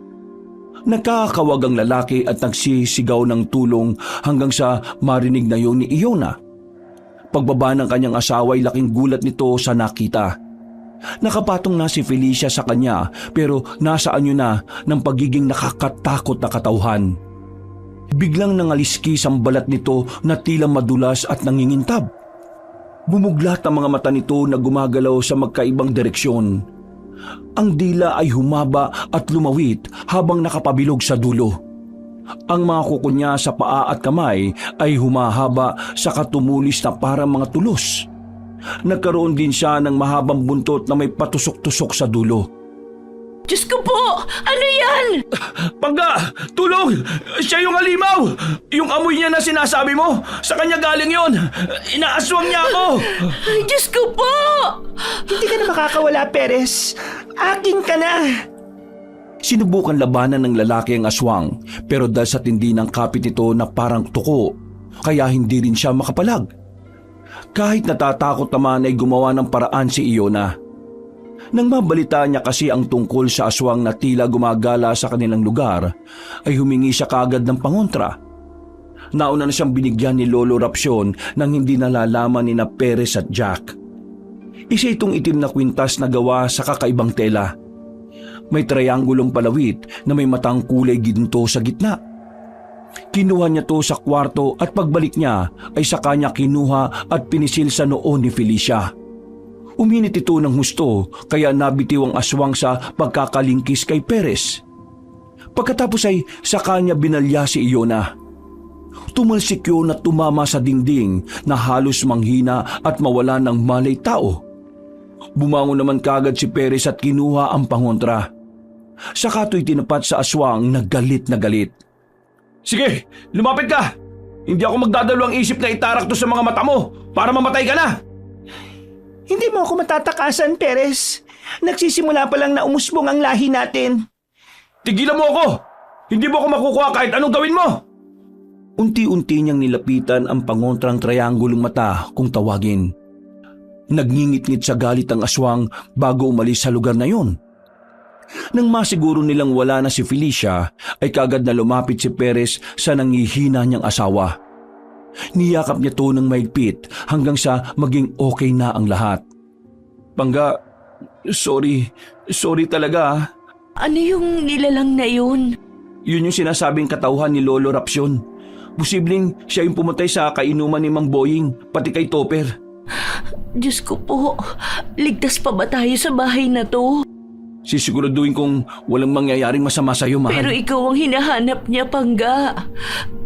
Nakakawag ang lalaki at nagsisigaw ng tulong hanggang sa marinig na yun ni Iona. Pagbaba ng kanyang asawa ay laking gulat nito sa nakita. Nakapatong na si Felicia sa kanya pero nasa anyo na ng pagiging nakakatakot na katauhan. Biglang nangaliskis ang balat nito na tila madulas at nangingintab. Bumuglat ang mga mata nito na gumagalaw sa magkaibang direksyon. Ang dila ay humaba at lumawit habang nakapabilog sa dulo. Ang mga kuko niya sa paa at kamay ay humahaba sa katumulis na parang mga tulos. Nagkaroon din siya ng mahabang buntot na may patusok-tusok sa dulo. Diyos ko po! Ano yan? Pangga! Tulong! Siya yung halimaw! Yung amoy niya na sinasabi mo! Sa kanya galing yon! Inaaswang niya ako! Ay, Diyos ko po! Hindi ka na makakawala, Perez. Akin ka na. Sinubukan labanan ng lalaki ang aswang pero dahil sa tindi ng kapit nito na parang tuko, kaya hindi rin siya makapalag. Kahit natatakot naman ay gumawa ng paraan si Iona. Nang mabalita niya kasi ang tungkol sa aswang na tila gumagala sa kanilang lugar, ay humingi siya kaagad ng pangontra. Nauna na siyang binigyan ni Lolo Rapsyon nang hindi nalalaman ni na Perez at Jack. Isa itong itim na kwintas na gawa sa kakaibang tela. May triangulong palawit na may matang kulay ginto sa gitna. Kinuha niya to sa kwarto at pagbalik niya ay sa kanya kinuha at pinisil sa noo ni Felicia. Uminit ito ng husto kaya nabitiw ang aswang sa pagkakalingkis kay Perez. Pagkatapos ay sa kanya binalya si Iona. Tumalsik yun at tumama sa dingding na halos manghina at mawala ng malay tao. Bumangon naman kagad si Perez at kinuha ang pangontra. Saka to'y tinapat sa aswang na galit na galit. Sige, lumapit ka! Hindi ako magdadalawang isip na itarak to sa mga mata mo para mamatay ka na! Hindi mo ako matatakasan, Perez. Nagsisimula pa lang na umusbong ang lahi natin. Tigilan mo ako! Hindi mo ako makukuha kahit anong gawin mo! Unti-unti niyang nilapitan ang pangontrang triangulong mata kung tawagin. Nagngingit-ngit sa galit ang aswang bago umalis sa lugar na yon. Nang masiguro nilang wala na si Felicia, ay kaagad na lumapit si Perez sa nangihina niyang asawa. Niyakap niya to ng mahigpit hanggang sa maging okay na ang lahat. Pangga, sorry talaga. Ano yung nilalang na yun? Yun yung sinasabing katauhan ni Lolo Rapsyon. Posibleng siya yung pumatay sa kainuman ni Mang Boying, pati kay Topper. Diyos ko po, ligtas pa ba tayo sa bahay na to? Sisiguraduhin kong walang mangyayaring masama sa'yo, mahal. Pero ikaw ang hinahanap niya, Pangga.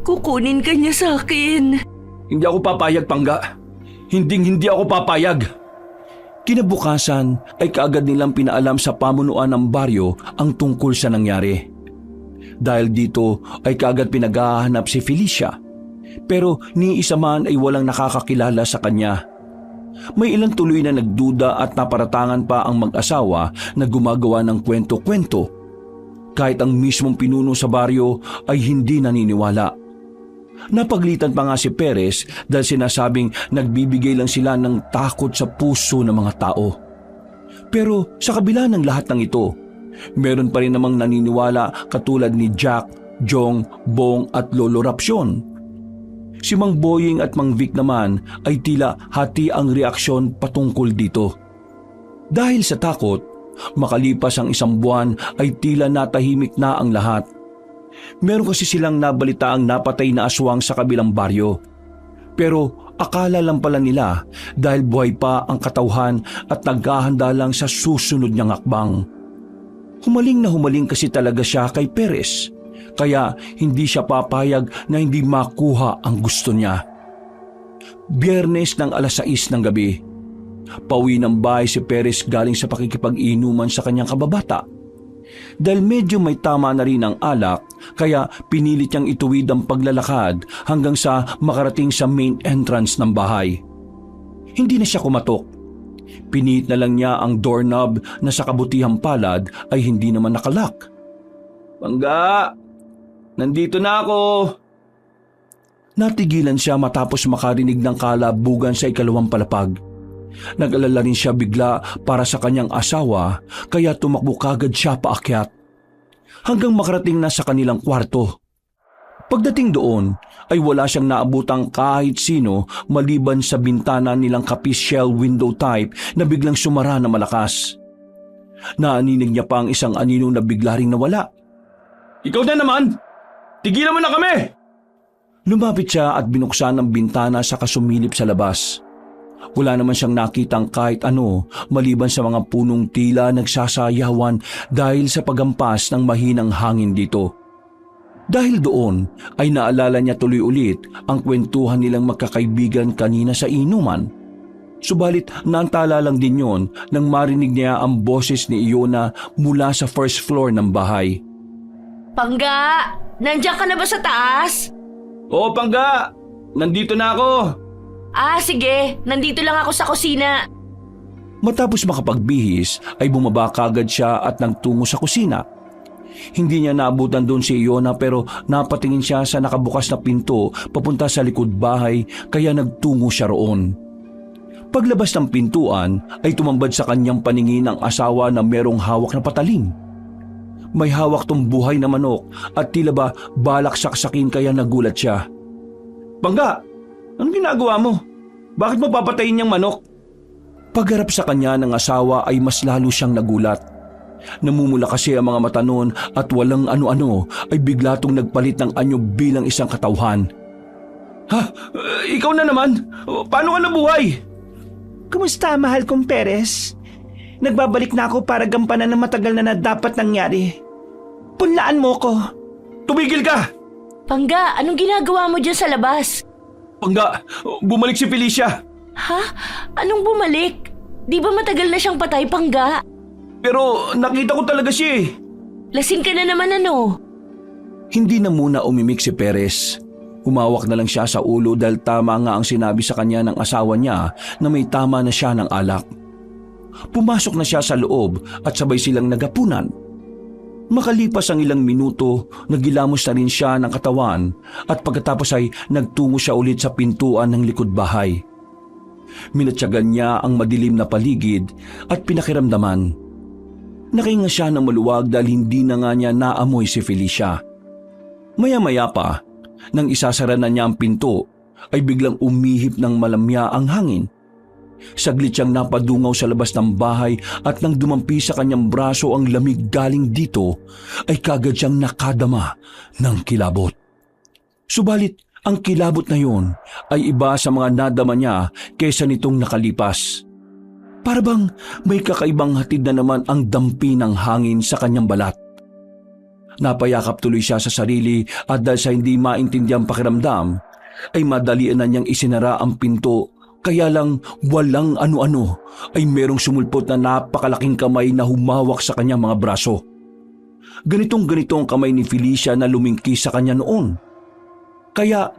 Kukunin ka niya sa akin. Hindi ako papayag, Pangga. Hindi ako papayag. Kinabukasan ay kaagad nilang pinaalam sa pamunuan ng baryo ang tungkol sa nangyari. Dahil dito ay kaagad pinaghahanap si Felicia. Pero ni isa man ay walang nakakakilala sa kanya. May ilang tuloy na nagduda at naparatangan pa ang mag-asawa na gumagawa ng kwento-kwento. Kahit ang mismong pinuno sa baryo ay hindi naniniwala. Napaglitan pa nga si Perez dahil sinasabing nagbibigay lang sila ng takot sa puso ng mga tao. Pero sa kabila ng lahat ng ito, meron pa rin namang naniniwala katulad ni Jack, Jong, Bong at Lolo Rapsyon. Si Mang Boying at Mang Vic naman ay tila hati ang reaksyon patungkol dito. Dahil sa takot, makalipas ang isang buwan ay tila natahimik na ang lahat. Meron kasi silang nabalitaang napatay na aswang sa kabilang baryo. Pero akala lang pala nila dahil buhay pa ang katauhan at naghahanda lang sa susunod niyang akbang. Humaling na humaling kasi talaga siya kay Perez. Kaya hindi siya papayag na hindi makuha ang gusto niya. Biyernes ng alas 6 ng gabi. Pauwi ng bahay si Perez galing sa pakikipag-inuman sa kanyang kababata. Dahil medyo may tama na rin ang alak, kaya pinilit niyang ituwid ang paglalakad hanggang sa makarating sa main entrance ng bahay. Hindi na siya kumatok. Pinihit na lang niya ang doorknob na sa kabutihang palad ay hindi naman nakalock. Pangga! Nandito na ako! Natigilan siya matapos makarinig ng kalabugan sa ikalawang palapag. Nag-alala rin siya bigla para sa kanyang asawa kaya tumakbo kagad siya paakyat. Hanggang makarating na sa kanilang kwarto. Pagdating doon ay wala siyang naabutang kahit sino maliban sa bintana nilang kapis shell window type na biglang sumara na malakas. Naaninig niya pa ang isang anino na bigla ring nawala. Ikaw na naman! Tigilan mo na kami! Lumapit siya at binuksan ang bintana sa kasumilip sa labas. Wala naman siyang nakitang kahit ano maliban sa mga punong tila nagsasayawan dahil sa pagampas ng mahinang hangin dito. Dahil doon ay naalala niya tuloy ulit ang kwentuhan nilang magkakaibigan kanina sa inuman. Subalit naantala lang din yon nang marinig niya ang boses ni Iona mula sa first floor ng bahay. Pangga! Nandiyan ka na ba sa taas? Oo, Pangga! Nandito na ako! Sige. Nandito lang ako sa kusina. Matapos makapagbihis ay bumaba kagad siya at nagtungo sa kusina. Hindi niya naabutan doon si Iona pero napatingin siya sa nakabukas na pinto papunta sa likod bahay kaya nagtungo siya roon. Paglabas ng pintuan ay tumambad sa kanyang paningin ang asawa na merong hawak na patalim. May hawak tong buhay na manok at tila ba balak saksakin kaya nagulat siya. Pangga, anong ginagawa mo? Bakit mo papatayin niyang manok? Pagharap sa kanya ng asawa ay mas lalo siyang nagulat. Namumula kasi ang mga mata noon at walang ano-ano ay bigla tong nagpalit ng anyo bilang isang katauhan. Ha? Ikaw na naman? Paano ka nabuhay? Kumusta, mahal kong Perez? Nagbabalik na ako para gampanan ng matagal na dapat nangyari. Punlaan mo ko. Tumigil ka! Pangga, anong ginagawa mo dyan sa labas? Pangga, bumalik si Felicia. Ha? Anong bumalik? Di ba matagal na siyang patay, Pangga? Pero nakita ko talaga siya eh. Lasing ka na naman ano? Hindi na muna umimik si Perez. Humawak na lang siya sa ulo dahil tama nga ang sinabi sa kanya ng asawa niya na may tama na siya ng alak. Pumasok na siya sa loob at sabay silang nagapunan. Makalipas ang ilang minuto, nagilamos na rin siya ng katawan at pagkatapos ay nagtungo siya ulit sa pintuan ng likod bahay. Minatyagan niya ang madilim na paligid at pinakiramdaman. Nakahinga siya ng maluwag dahil hindi na nga niya naamoy si Felicia. Maya-maya pa, nang isasara na niya ang pinto, ay biglang umihip ng malamya ang hangin. Saglit siyang napadungaw sa labas ng bahay at nang dumampi sa kanyang braso ang lamig galing dito, ay kagad siyang nakadama ng kilabot. Subalit, ang kilabot na yun ay iba sa mga nadama niya kaysa nitong nakalipas. Para bang may kakaibang hatid na naman ang dampi ng hangin sa kanyang balat. Napayakap tuloy siya sa sarili at dahil sa hindi maintindihan pakiramdam, ay madalian na niyang isinara ang pinto, kaya lang walang ano-ano ay merong sumulpot na napakalaking kamay na humawak sa kanyang mga braso. Ganitong-ganito ang kamay ni Felicia na lumingki sa kanya noon. Kaya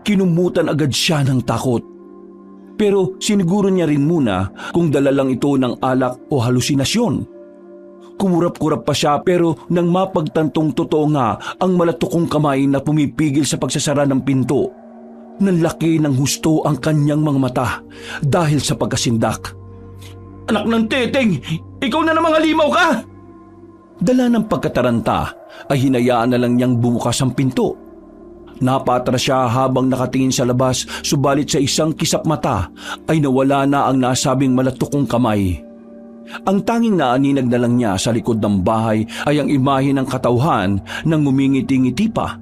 kinumutan agad siya ng takot. Pero siniguro niya rin muna kung dala lang ito ng alak o halusinasyon. Kumurap-kurap pa siya pero nang mapagtantong totoo nga ang malatukong kamay na pumipigil sa pagsasara ng pinto, nanlaki ng husto ang kanyang mga mata dahil sa pagkasindak. Anak ng teteng, ikaw na namang halimaw ka! Dala ng pagkataranta ay hinayaan na lang niyang bumukas ang pinto. Napatras siya habang nakatingin sa labas, subalit sa isang kisap mata ay nawala na ang nasabing malatukong kamay. Ang tanging naaninag na lang niya sa likod ng bahay ay ang imahe ng katauhan na ngumingiti-ngiti pa,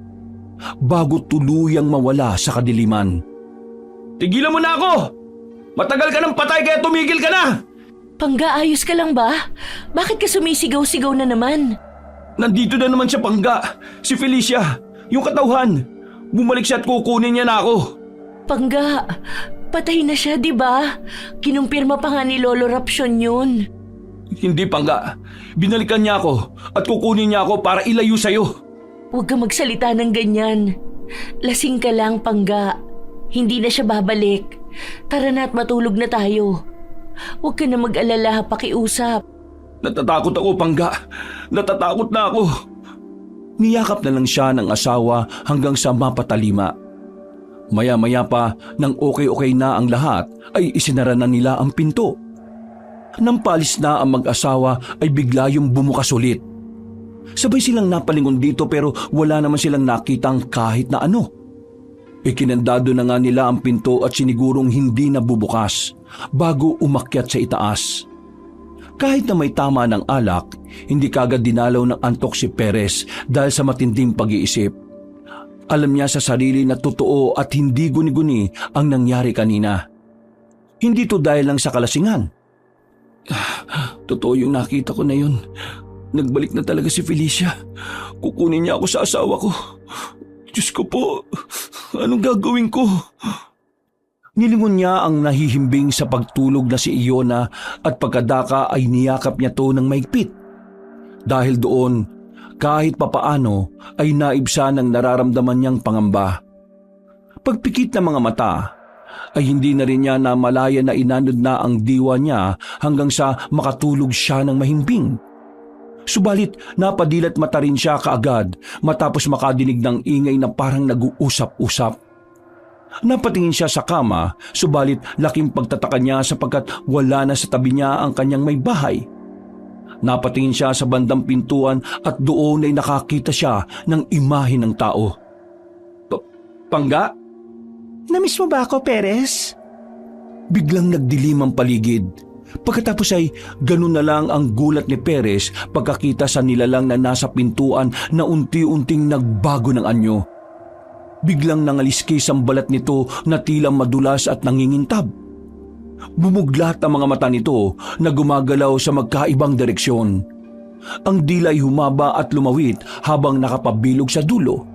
bago tuluyang mawala sa kadiliman. Tigilan mo na ako! Matagal ka ng patay kaya tumigil ka na! Pangga, ayos ka lang ba? Bakit ka sumisigaw-sigaw na naman? Nandito na naman siya, Pangga. Si Felicia, yung katauhan. Bumalik siya at kukunin niya na ako. Pangga, patay na siya, di ba? Kinumpirma pa nga ni Lolo Rapsyon yun. Hindi, Pangga. Binalikan niya ako at kukunin niya ako para ilayo sa'yo. Huwag ka magsalita ng ganyan. Lasing ka lang, Pangga. Hindi na siya babalik. Tara na at matulog na tayo. Huwag ka na mag-alala, pakiusap. Natatakot ako, Pangga. Natatakot na ako. Niyakap na lang siya ng asawa hanggang sa mapatalima. Maya-maya pa, nang okay-okay na ang lahat, ay isinara na nila ang pinto. Nang palis na ang mag-asawa ay bigla yung bumukas ulit. Sabay silang napalingon dito pero wala naman silang nakitang kahit na ano. Ikinandado na nga nila ang pinto at sinigurong hindi na bubukas bago umakyat sa itaas. Kahit na may tama ng alak, hindi kagad dinalaw ng antok si Perez dahil sa matinding pag-iisip. Alam niya sa sarili na totoo at hindi guni-guni ang nangyari kanina. Hindi to dahil lang sa kalasingan. Totoo yung nakita ko na yun. Nagbalik na talaga si Felicia. Kukunin niya ako sa asawa ko. Diyos ko po, anong gagawin ko? Nilingon niya ang nahihimbing sa pagtulog na si Iona at pagkadaka ay niyakap niya to ng maigpit. Dahil doon, kahit papaano ay naibsa ng nararamdaman niyang pangamba. Pagpikit ng mga mata, ay hindi na rin niya namalaya na inanod na ang diwa niya hanggang sa makatulog siya ng mahimbing. Subalit napadilat mata rin siya kaagad matapos makadinig ng ingay na parang nag-uusap-usap. Napatingin siya sa kama, subalit laking pagtataka niya sapagkat wala na sa tabi niya ang kanyang may bahay. Napatingin siya sa bandang pintuan at doon ay nakakita siya ng imahe ng tao. Pangga? Namiss mo ba ako, Perez? Biglang nagdilim ang paligid. Pagkatapos ay ganun na lang ang gulat ni Perez pagkakita sa nilalang na nasa pintuan na unti-unting nagbago ng anyo. Biglang nangaliskis ang balat nito na tila madulas at nangingintab. Bumuglat ang mga mata nito na gumagalaw sa magkaibang direksyon. Ang dilay humaba at lumawit habang nakapabilog sa dulo.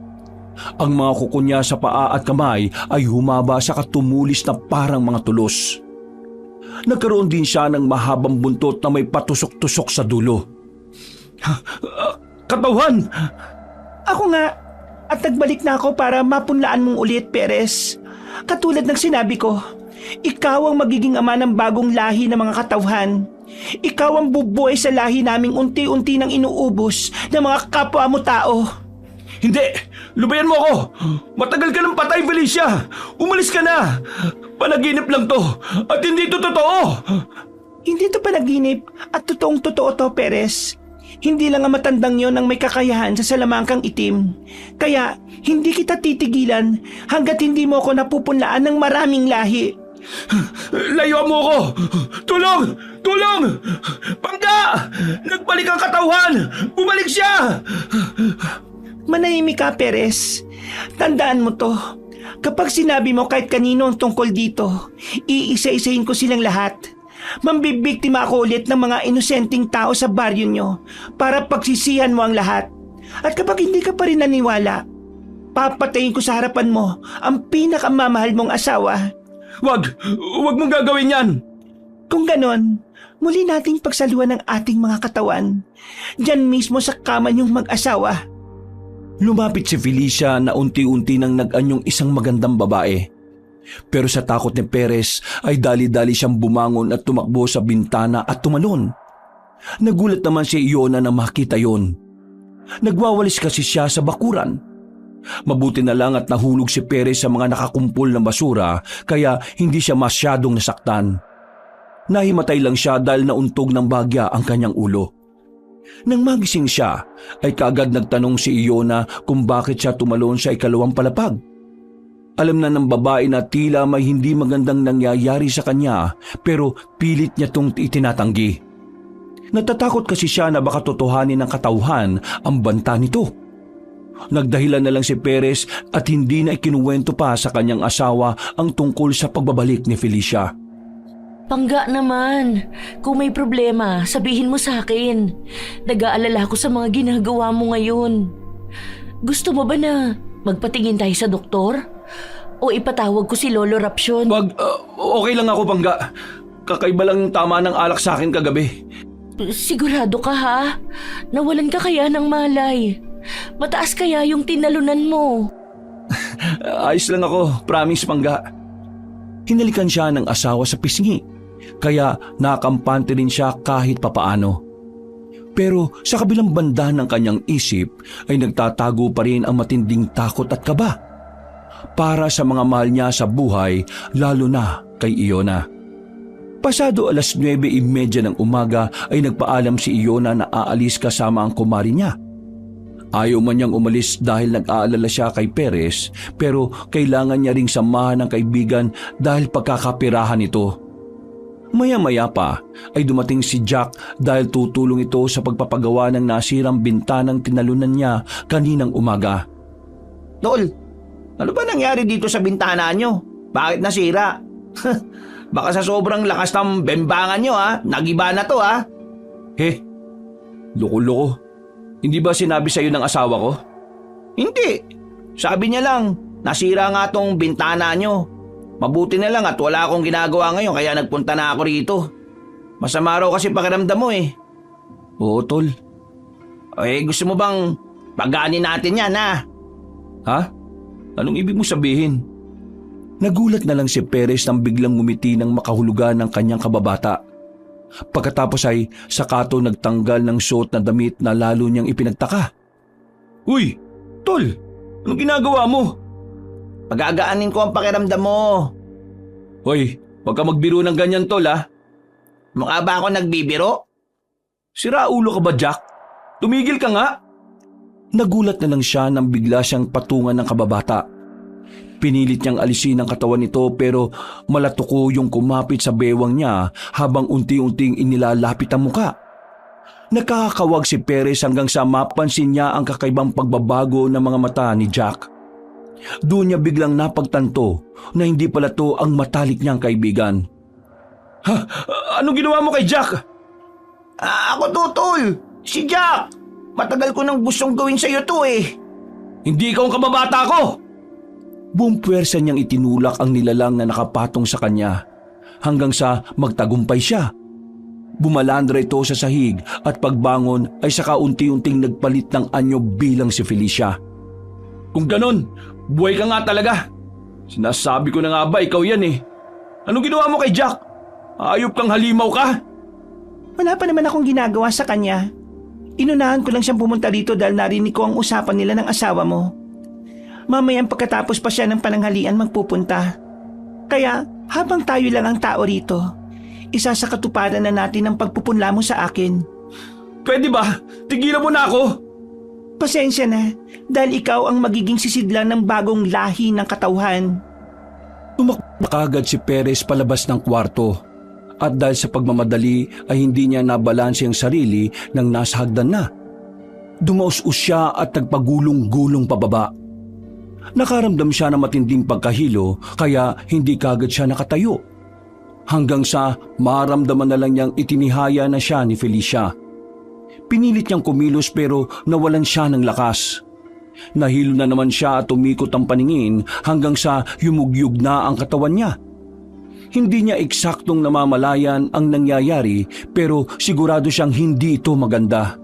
Ang mga kuko niya sa paa at kamay ay humaba sa katumulis na parang mga tulos. Nagkaroon din siya ng mahabang buntot na may patusok-tusok sa dulo. Katawan! Ako nga. At nagbalik na ako para mapunlaan mong ulit, Perez. Katulad ng sinabi ko, ikaw ang magiging ama ng bagong lahi ng mga katawhan. Ikaw ang bubuhay sa lahi naming unti-unti nang inuubos ng mga kapwa mo tao. Hindi! Lubayan mo ako! Matagal ka ng patay, Felicia! Umalis ka na! Panaginip lang to at hindi to totoo! Hindi to panaginip at totoong totoo to, Perez. Hindi lang ang matandang yon ang may kakayahan sa salamangkang itim. Kaya hindi kita titigilan hanggat hindi mo ako napupunlaan ng maraming lahi. Layo mo ako! Tulong! Tulong! Pangga! Nagbalik ang katawan! Bumalik siya! Manahimik ka, Perez. Tandaan mo to. Kapag sinabi mo kahit kanino ang tungkol dito, iisa-isahin ko silang lahat. Mambibiktima ako ulit ng mga inosenteng tao sa baryo nyo para pagsisihan mo ang lahat. At kapag hindi ka pa rin naniwala, papatayin ko sa harapan mo ang pinakamamahal mong asawa. Wag mong gagawin yan! Kung ganon, muli nating pagsaluhan ng ating mga katawan. Diyan mismo sa kama niyong mag-asawa. Lumapit si Felicia na unti-unti nang nag-anyong isang magandang babae. Pero sa takot ni Perez ay dali-dali siyang bumangon at tumakbo sa bintana at tumalon. Nagulat naman si Iona na makita yon. Nagwawalis kasi siya sa bakuran. Mabuti na lang at nahulog si Perez sa mga nakakumpol ng basura kaya hindi siya masyadong nasaktan. Nahimatay lang siya dahil nauntog ng bagya ang kanyang ulo. Nang magising siya ay kaagad nagtanong si Iona kung bakit siya tumalon sa ikalawang palapag. Alam na ng babae na tila may hindi magandang nangyayari sa kanya pero pilit niya itong itinatanggi. Natatakot kasi siya na baka totohanin ng katauhan ang banta nito. Nagdahilan na lang si Perez at hindi na ikinuwento pa sa kanyang asawa ang tungkol sa pagbabalik ni Felicia. Pangga naman. Kung may problema, sabihin mo sa akin. Nag-aalala ko sa mga ginagawa mo ngayon. Gusto mo ba na magpatingin tayo sa doktor? O ipatawag ko si Lolo Rapsyon? Wag, okay lang ako, Pangga. Kakaiba lang yung tama ng alak sa akin kagabi. Sigurado ka ha? Nawalan ka kaya ng malay? Mataas kaya yung tinalunan mo? Ayos lang ako, promise, Pangga. Hinalikan siya ng asawa sa pisngi, kaya nakampante rin siya kahit papaano. Pero sa kabilang banda ng kanyang isip ay nagtatago pa rin ang matinding takot at kaba para sa mga mahal niya sa buhay, lalo na kay Iona. Pasado 9:30 ng umaga ay nagpaalam si Iona na aalis kasama ang kumari niya. Ayaw man niyang umalis dahil nag-aalala siya kay Perez, pero kailangan niya ring samahan ng kaibigan dahil pagkakapirahan ito. Maya-maya pa ay dumating si Jack dahil tutulong ito sa pagpapagawa ng nasirang bintanang tinalunan niya kaninang umaga. Tol, ano ba nangyari dito sa bintana nyo? Bakit nasira? Baka sa sobrang lakas ng bembangan nyo nagiba na to Loko-loko. Hindi ba sinabi sa'yo ng asawa ko? Hindi. Sabi niya lang, nasira nga tong bintana nyo. Mabuti na lang at wala akong ginagawa ngayon kaya nagpunta na ako rito. Masama raw kasi pakiramdam mo Oo, tol. Gusto mo bang pagaanin natin yan Ha? Anong ibig mo sabihin? Nagulat na lang si Perez nang biglang ngumiti ng makahulugan ng kanyang kababata. Pagkatapos ay sakato nagtanggal ng suot na damit na lalo niyang ipinagtaka. Uy, tol! Anong ginagawa mo? Pag-aagaanin ko ang pakiramdam mo. Hoy, huwag ka magbiro ng ganyan tol ha. Mukha ba ako nagbibiro? Sira ulo ka ba, Jack? Tumigil ka nga. Nagulat na lang siya nang bigla siyang patungan ng kababata. Pinilit niyang alisin ang katawan nito pero malatuko yung kumapit sa bewang niya habang unti-unting inilalapit ang muka. Nakakawag si Perez hanggang sa mapansin niya ang kakaibang pagbabago ng mga mata ni Jack. Doon niya biglang napagtanto na hindi pala to ang matalik niyang kaibigan. Ha? Anong ginawa mo kay Jack? Ako to, tol. Si Jack. Matagal ko nang gustong gawin sa'yo to eh. Hindi ikaw ang kababata ko! Buong puwersa niyang itinulak ang nilalang na nakapatong sa kanya hanggang sa magtagumpay siya. Bumalandra ito sa sahig at pagbangon ay saka unti-unting nagpalit ng anyo bilang si Felicia. Kung ganon, buhay ka nga talaga. Sinasabi ko na nga ba ikaw yan eh. Anong ginawa mo kay Jack? Ayop kang halimaw ka? Wala pa naman akong ginagawa sa kanya. Inunahan ko lang siyang pumunta dito dahil narinig ko ang usapan nila ng asawa mo. Mamayang pagkatapos pa siya ng pananghalian magpupunta. Kaya habang tayo lang ang tao rito, isa sa katuparan na natin ang pagpupunla mo sa akin. Pwede ba? Tigilan mo na ako! Pasensya na dahil ikaw ang magiging sisidlan ng bagong lahi ng katauhan. Tumakbo kagad si Perez palabas ng kwarto at dahil sa pagmamadali ay hindi niya nabalanse ang sarili nang nasa hagdan na. Dumaus-us siya at nagpagulong-gulong pababa. Nakaramdam siya ng matinding pagkahilo kaya hindi kagad siya nakatayo. Hanggang sa maramdaman na lang niyang itinihaya na siya ni Felicia. Pinilit niyang kumilos pero nawalan siya ng lakas. Nahilo na naman siya at umikot ang paningin hanggang sa yumugyug na ang katawan niya. Hindi niya eksaktong namamalayan ang nangyayari pero sigurado siyang hindi ito maganda.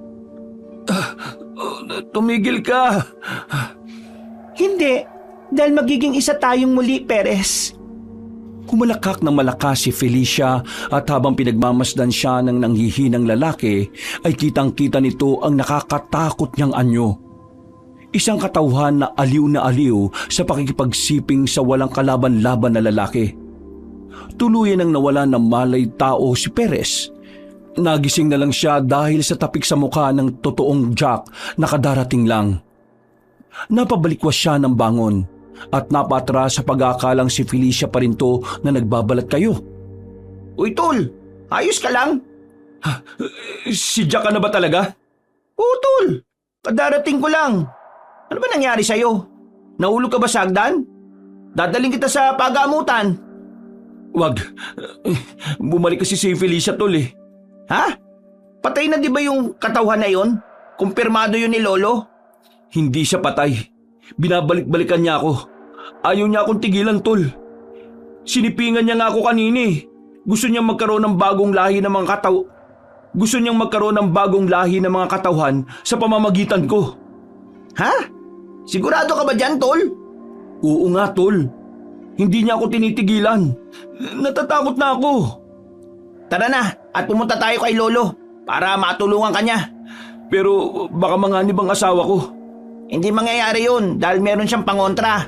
Tumigil ka! Hindi, dahil magiging isa tayong muli, Perez. Kumalakak ng malakas si Felicia at habang pinagmamasdan siya ng nanghihinang lalaki ay kitang-kita nito ang nakakatakot niyang anyo. Isang katauhan na aliw sa pakikipagsiping sa walang kalaban-laban na lalaki. Tuluyan ang nawala ng malay tao si Perez. Nagising na lang siya dahil sa tapik sa mukha ng totoong Jack na kadarating lang. Napabalikwas siya ng bangon at napatras sa pag-aakalang si Felicia pa rin to na nagbabalat kayo. Uy, tol. Ayos ka lang? Si Jack ka na ba talaga? Oo, tol. Kadarating ko lang. Ano ba nangyari sa'yo? Nahulog ka ba sa hagdan? Dadaling kita sa pagamutan. Wag. Bumalik kasi si Felicia tol eh. Ha? Patay na di ba yung katauhan na yon? Kumpirmado yun ni Lolo? Hindi siya patay. Binabalik-balikan niya ako. Ayaw niya akong tigilan, tol. Sinipingan niya nga ako kanini. Gusto niyang magkaroon ng bagong lahi ng mga katauhan sa pamamagitan ko. Ha? Sigurado ka ba dyan, tol? Oo nga, tol. Hindi niya ako tinitigilan. Natatakot na ako. Tara na at pumunta tayo kay Lolo para matulungan ka niya. Pero baka manganib ang asawa ko. Hindi mangyayari yun dahil meron siyang pangontra.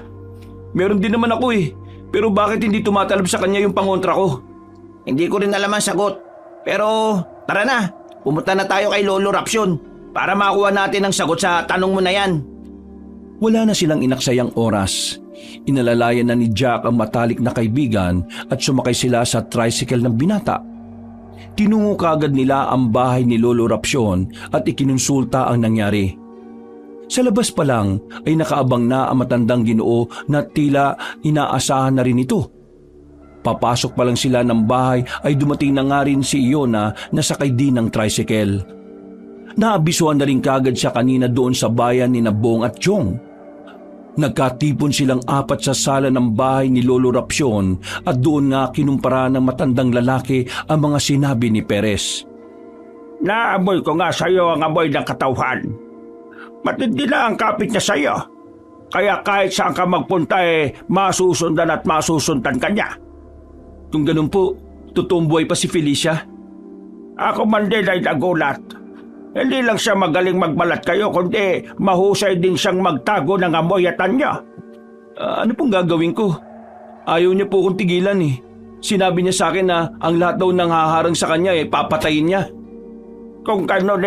Meron din naman ako eh. Pero bakit hindi tumatalab sa kanya yung pangontra ko? Hindi ko rin alam ang sagot. Pero tara na, pumunta na tayo kay Lolo Rapsyon para makuha natin ang sagot sa tanong mo na yan. Wala na silang inaksayang oras. Inalalayan na ni Jack ang matalik na kaibigan at sumakay sila sa tricycle ng binata. Tinungo kaagad nila ang bahay ni Lolo Rapsyon at ikinonsulta ang nangyari. Sa labas pa lang ay nakaabang na ang matandang Ginoo na tila inaasahan na rin ito. Papasok pa lang sila ng bahay ay dumating na nga rin si Iona na sakay din ng tricycle. Naabisuhan na rin kaagad siya kanina doon sa bayan ni Nabong at Chong. Nagkatipon silang apat sa sala ng bahay ni Lolo Rapsyon at doon nga kinumpara ng matandang lalaki ang mga sinabi ni Perez. Naamoy ko nga sa'yo ang amoy ng katauhan. Matindi na ang kapit niya sa'yo. Kaya kahit saan ka magpunta masusundan at masusundan ka niya. Kung ganun po, totoong buhay pa si Felicia? Ako man din ay nagulat. Hindi lang siya magaling magbalat kayo, kundi mahusay din siyang magtago ng amoy at anyo. Ano pong gagawin ko? Ayaw niya po akong tigilan eh. Sinabi niya sa akin na ang lahat daw nang haharang sa kanya papatayin niya. Kung gano'n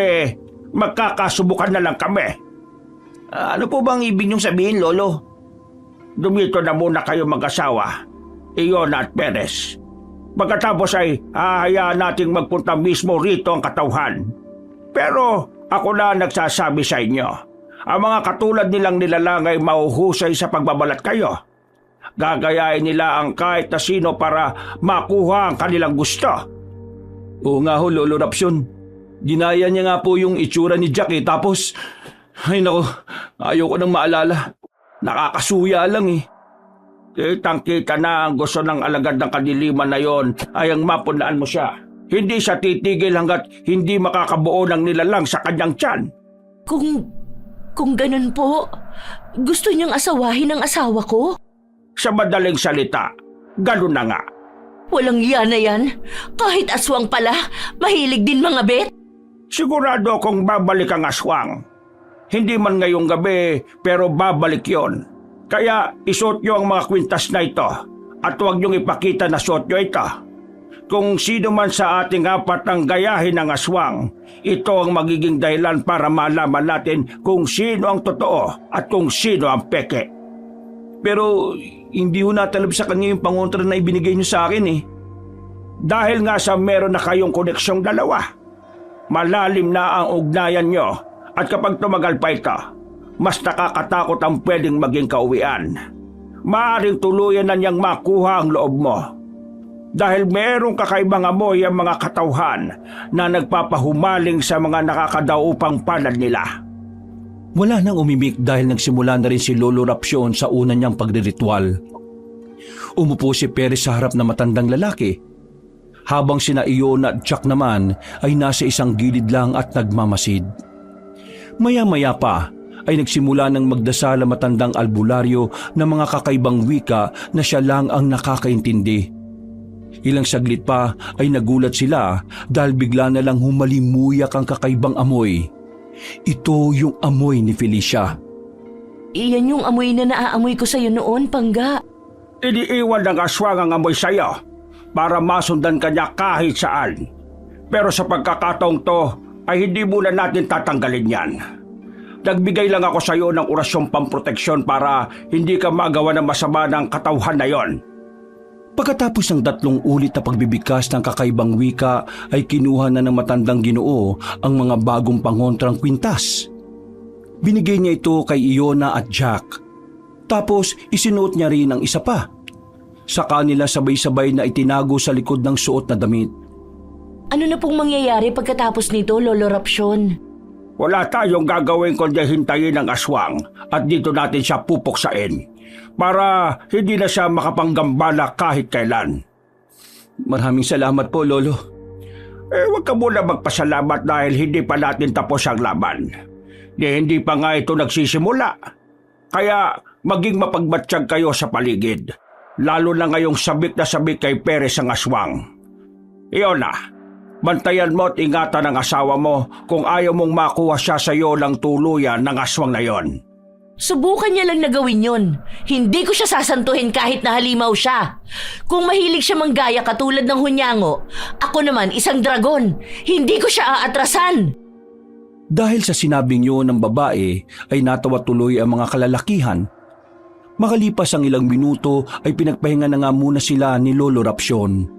magkakasubukan na lang kami. Ano po bang ibig niyong sabihin, Lolo? Dumito na muna kayo mag-asawa, Iona at Perez. Pagkatapos ay hahayaan nating magpunta mismo rito ang katauhan. Pero ako na nagsasabi sa inyo, ang mga katulad nilang nilalang ay mauhusay sa pagbabalat kayo. Gagayain nila ang kahit na sino para makuha ang kanilang gusto. Oo nga ho, Lolo Rapsyon. Ginaya niya nga po yung itsura ni Jack tapos, ay nako, ayaw ko nang maalala. Nakakasuya lang eh. Kitang-kita na ang gusto ng alagad ng kadiliman na yon ay ang mapunlaan mo siya. Hindi siya titigil hanggat hindi makakabuo ng nilalang sa kanyang tiyan. Kung ganun po, gusto niyang asawahin ang asawa ko? Sa madaling salita, ganun na nga. Walang iya na yan. Kahit aswang pala, mahilig din mga bet. Sigurado kung babalik ang aswang. Hindi man ngayong gabi, pero babalik yon. Kaya isuot nyo ang mga kwintas na ito at huwag nyong ipakita na suot nyo ito. Kung sino man sa ating apat ang gayahin ng aswang, ito ang magiging dahilan para malaman natin kung sino ang totoo at kung sino ang peke. Pero hindi ho natalab sa kanya yung pangontra na ibinigay niyo sa akin eh. Dahil nga sa meron na kayong koneksyong dalawa, malalim na ang ugnayan nyo at kapag tumagal pa ito, mas nakakatakot ang pwedeng maging kauwian. Maaring tuluyan na niyang makuha ang loob mo. Dahil merong kakaibang amoy ang mga katauhan na nagpapahumaling sa mga nakakadaupang palad nila. Wala nang umimik dahil nagsimula na rin si Lolo Rapsyon sa una niyang pagriritual. Umupo si Perez sa harap na matandang lalaki, habang sina Iona at Jack naman ay nasa isang gilid lang at nagmamasid. Maya-maya pa ay nagsimula ng magdasal ang matandang albularyo ng mga kakaibang wika na siya lang ang nakakaintindi. Ilang saglit pa ay nagulat sila dahil bigla na lang humalimuyak ang kakaibang amoy. Ito yung amoy ni Felicia. Iyan yung amoy na naaamoy ko sa'yo noon, Pangga. Iniiwan ng aswang ang amoy sa'yo para masundan ka niya kahit saan. Pero sa pagkakataong to ay hindi muna natin tatanggalin yan. Nagbigay lang ako sa'yo ng orasyong pamproteksyon para hindi ka magawa ng masama ng katauhan na yon. Pagkatapos ng 3 ulit na pagbibigkas ng kakaibang wika ay kinuha na ng matandang Ginoo ang mga bagong pangontrang kwintas. Binigay niya ito kay Iona at Jack. Tapos isinuot niya rin ang isa pa. Sa kanila sabay-sabay na itinago sa likod ng suot na damit. Ano na pong mangyayari pagkatapos nito, Lolo Rapsyon? Wala tayong gagawin kundi hintayin ang aswang at dito natin siya pupuksain para hindi na siya makapanggambala kahit kailan. Maraming salamat po, Lolo. Huwag ka muna magpasalamat dahil hindi pa natin tapos ang laban. Hindi pa nga ito nagsisimula. Kaya maging mapagmatsyag kayo sa paligid. Lalo na ngayong sabik na sabik kay Perez ang aswang. Iona, bantayan mo at ingatan ang asawa mo kung ayaw mong makuha siya sa iyo ng tuluyan ng aswang na yon. Subukan niya lang na gawin yun. Hindi ko siya sasantuhin kahit na halimaw siya. Kung mahilig siya manggaya katulad ng hunyango, ako naman isang dragon. Hindi ko siya aatrasan. Dahil sa sinabing yun ng babae ay natawa tuloy ang mga kalalakihan. Makalipas ang ilang minuto ay pinagpahinga na nga muna sila ni Lolo Rapsyon.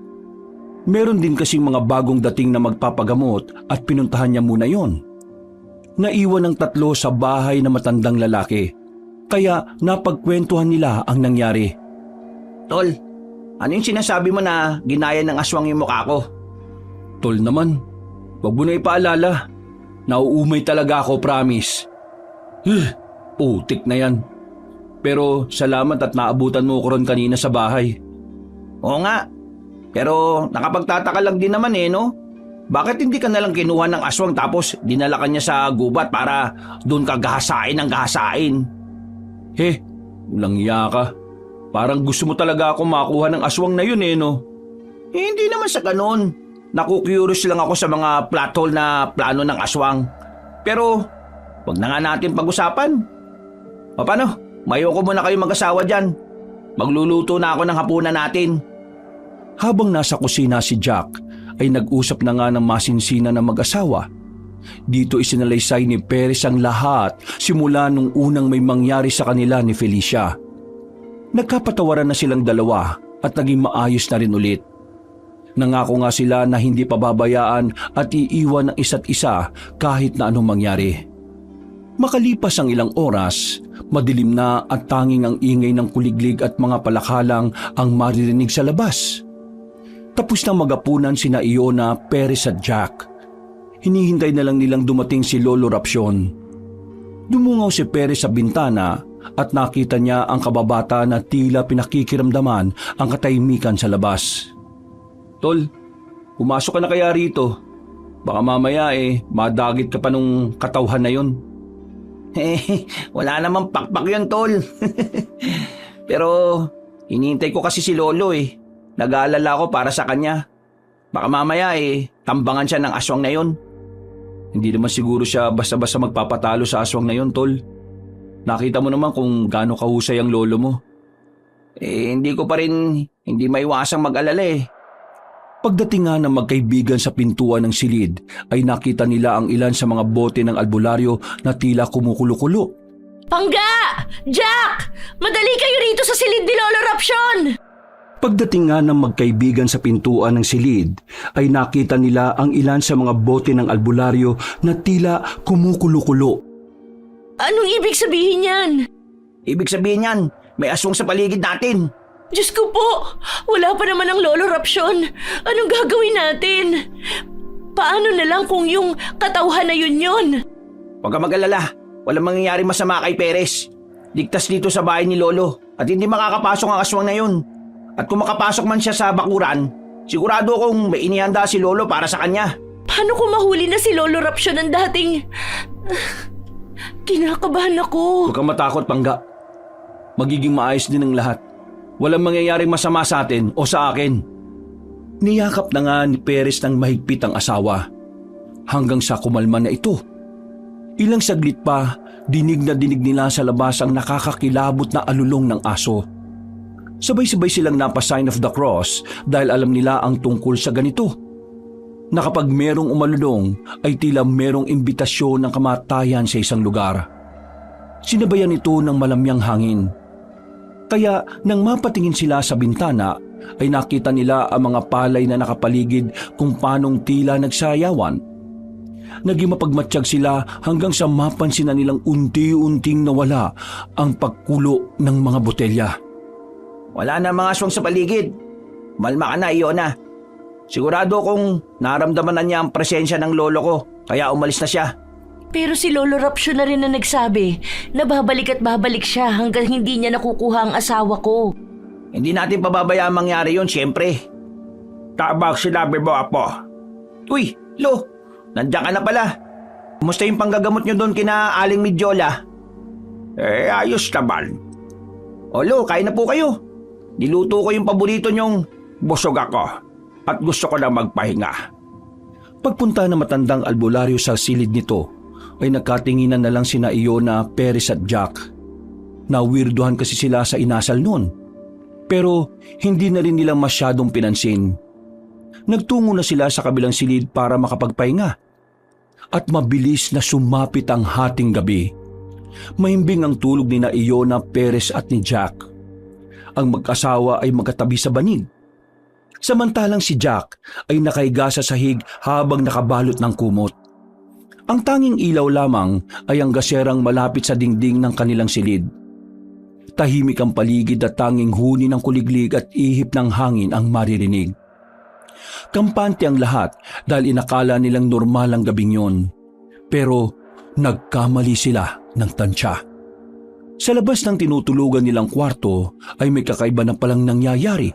Meron din kasing mga bagong dating na magpapagamot at pinuntahan niya muna yon. Naiwan ng 3 sa bahay na matandang lalaki, kaya napagkwentuhan nila ang nangyari. Tol, ano yung sinasabi mo na ginaya ng aswang yung mukha ko? Tol naman, wag mo na ipaalala. Nauumay talaga ako, promise. Putik na yan. Pero salamat at naabutan mo ko ron kanina sa bahay. Oo nga, pero nakapagtataka lang din naman no? Bakit hindi ka nalang kinuha ng aswang tapos dinala ka niya sa gubat para doon ka gahasain ng gahasain? Walang iya ka. Parang gusto mo talaga ako makuha ng aswang na yun no? Hindi naman sa ganun. Naku-curious lang ako sa mga plot hole na plano ng aswang. Pero wag na nga natin pag-usapan. O paano? mayo ko muna kayo mag-asawa dyan. Magluluto na ako ng hapunan natin. Habang nasa kusina si Jack, ay nag-usap na nga ng masinsinan ng mag-asawa. Dito isinalaysay ni Perez ang lahat simula nung unang may mangyari sa kanila ni Felicia. Nagkapatawaran na silang dalawa at naging maayos na rin ulit. Nangako nga sila na hindi pababayaan at iiwan ng isa't isa kahit na anong mangyari. Makalipas ang ilang oras, madilim na at tanging ang ingay ng kuliglig at mga palakhalang ang maririnig sa labas. Tapos na magapunan sina Iona, Perez at Jack. Hinihintay na lang nilang dumating si Lolo Rapcion. Dumungaw si Perez sa bintana at nakita niya ang kababata na tila pinakikiramdaman ang katahimikan sa labas. Tol, pumasok ka na kaya rito? Baka mamaya madagit ka pa nung katauhan na yun. Wala namang pakpak yun, tol. Pero hinihintay ko kasi si Lolo Nag-aalala ko para sa kanya. Baka mamaya tambangan siya ng aswang na yun. Hindi naman siguro siya basta-basta magpapatalo sa aswang na yun, tol. Nakita mo naman kung gaano kahusay ang lolo mo. Hindi ko pa rin hindi maiwasang mag-alala Pagdating nga ng magkaibigan sa pintuan ng silid, ay nakita nila ang ilan sa mga bote ng albularyo na tila kumukulo-kulo. Pangga! Jack! Madali kayo rito sa silid ni Lolo Rapcion! Pagdating nga ng magkaibigan sa pintuan ng silid, ay nakita nila ang ilan sa mga bote ng albularyo na tila kumukulo-kulo. Anong ibig sabihin yan? Ibig sabihin yan, may aswang sa paligid natin. Diyos ko po, wala pa naman ang Lolo Rapcion. Anong gagawin natin? Paano na lang kung yung katauhan na yun? Huwag ka mag-alala, walang mangyayari masama kay Perez. Ligtas dito sa bahay ni Lolo at hindi makakapasok ang aswang na yun. At kung makapasok man siya sa bakuran, sigurado kong may inihanda si Lolo para sa kanya. Paano kung mahuli na si Lolo Rapcion ng dating... Kinakabahan ako. Huwag kang matakot, Pangga. Magiging maayos din ang lahat. Walang mangyayaring masama sa atin o sa akin. Niyakap na nga ni Perez ng mahigpit ang asawa. Hanggang sa kumalma na ito. Ilang saglit pa, dinig na dinig nila sa labas ang nakakakilabot na alulong ng aso. Sabay-sabay silang napa-sign of the cross dahil alam nila ang tungkol sa ganito. Na kapag merong umalulong ay tila merong imbitasyon ng kamatayan sa isang lugar. Sinabayan ito ng malamyang hangin. Kaya nang mapatingin sila sa bintana ay nakita nila ang mga palay na nakapaligid kung paanong tila nagsayawan. Naging mapagmatsyag sila hanggang sa mapansin na nilang unti-unting nawala ang pagkulo ng mga botelya. Wala na mga aswang sa paligid. Malma ka na, Iona. Sigurado kong naramdaman na niya ang presensya ng lolo ko, kaya umalis na siya. Pero si Lolo Rapcion na rin na nagsabi na babalik at babalik siya hanggang hindi niya nakukuha ang asawa ko. Hindi natin pababayaan mangyari yun, siyempre. Tama sinabi mo, Apo. Uy, Lo, nandiyan ka na pala. Kumusta yung panggagamot nyo doon kina Aling Midjola? Ayos naman. O Lo, kain na po kayo. Niluto ko yung paborito nyong busog ako at gusto ko na magpahinga. Pagpunta ng matandang albularyo sa silid nito, ay nagkatinginan na lang sina Iona, Perez at Jack. Nawirduhan kasi sila sa inasal noon. Pero hindi na rin nila masyadong pinansin. Nagtungo na sila sa kabilang silid para makapagpahinga. At mabilis na sumapit ang hating gabi. Mahimbing ang tulog ni na Iona, Perez at ni Jack. Ang mag-asawa ay magkatabi sa banig. Samantalang si Jack ay nakahiga sa sahig habang nakabalot ng kumot. Ang tanging ilaw lamang ay ang gaserang malapit sa dingding ng kanilang silid. Tahimik ang paligid at tanging huni ng kuliglig at ihip ng hangin ang maririnig. Kampante ang lahat dahil inakala nilang normal ang gabing yon. Pero nagkamali sila ng tansya. Sa labas ng tinutulugan nilang kwarto ay may kakaiba na palang nangyayari.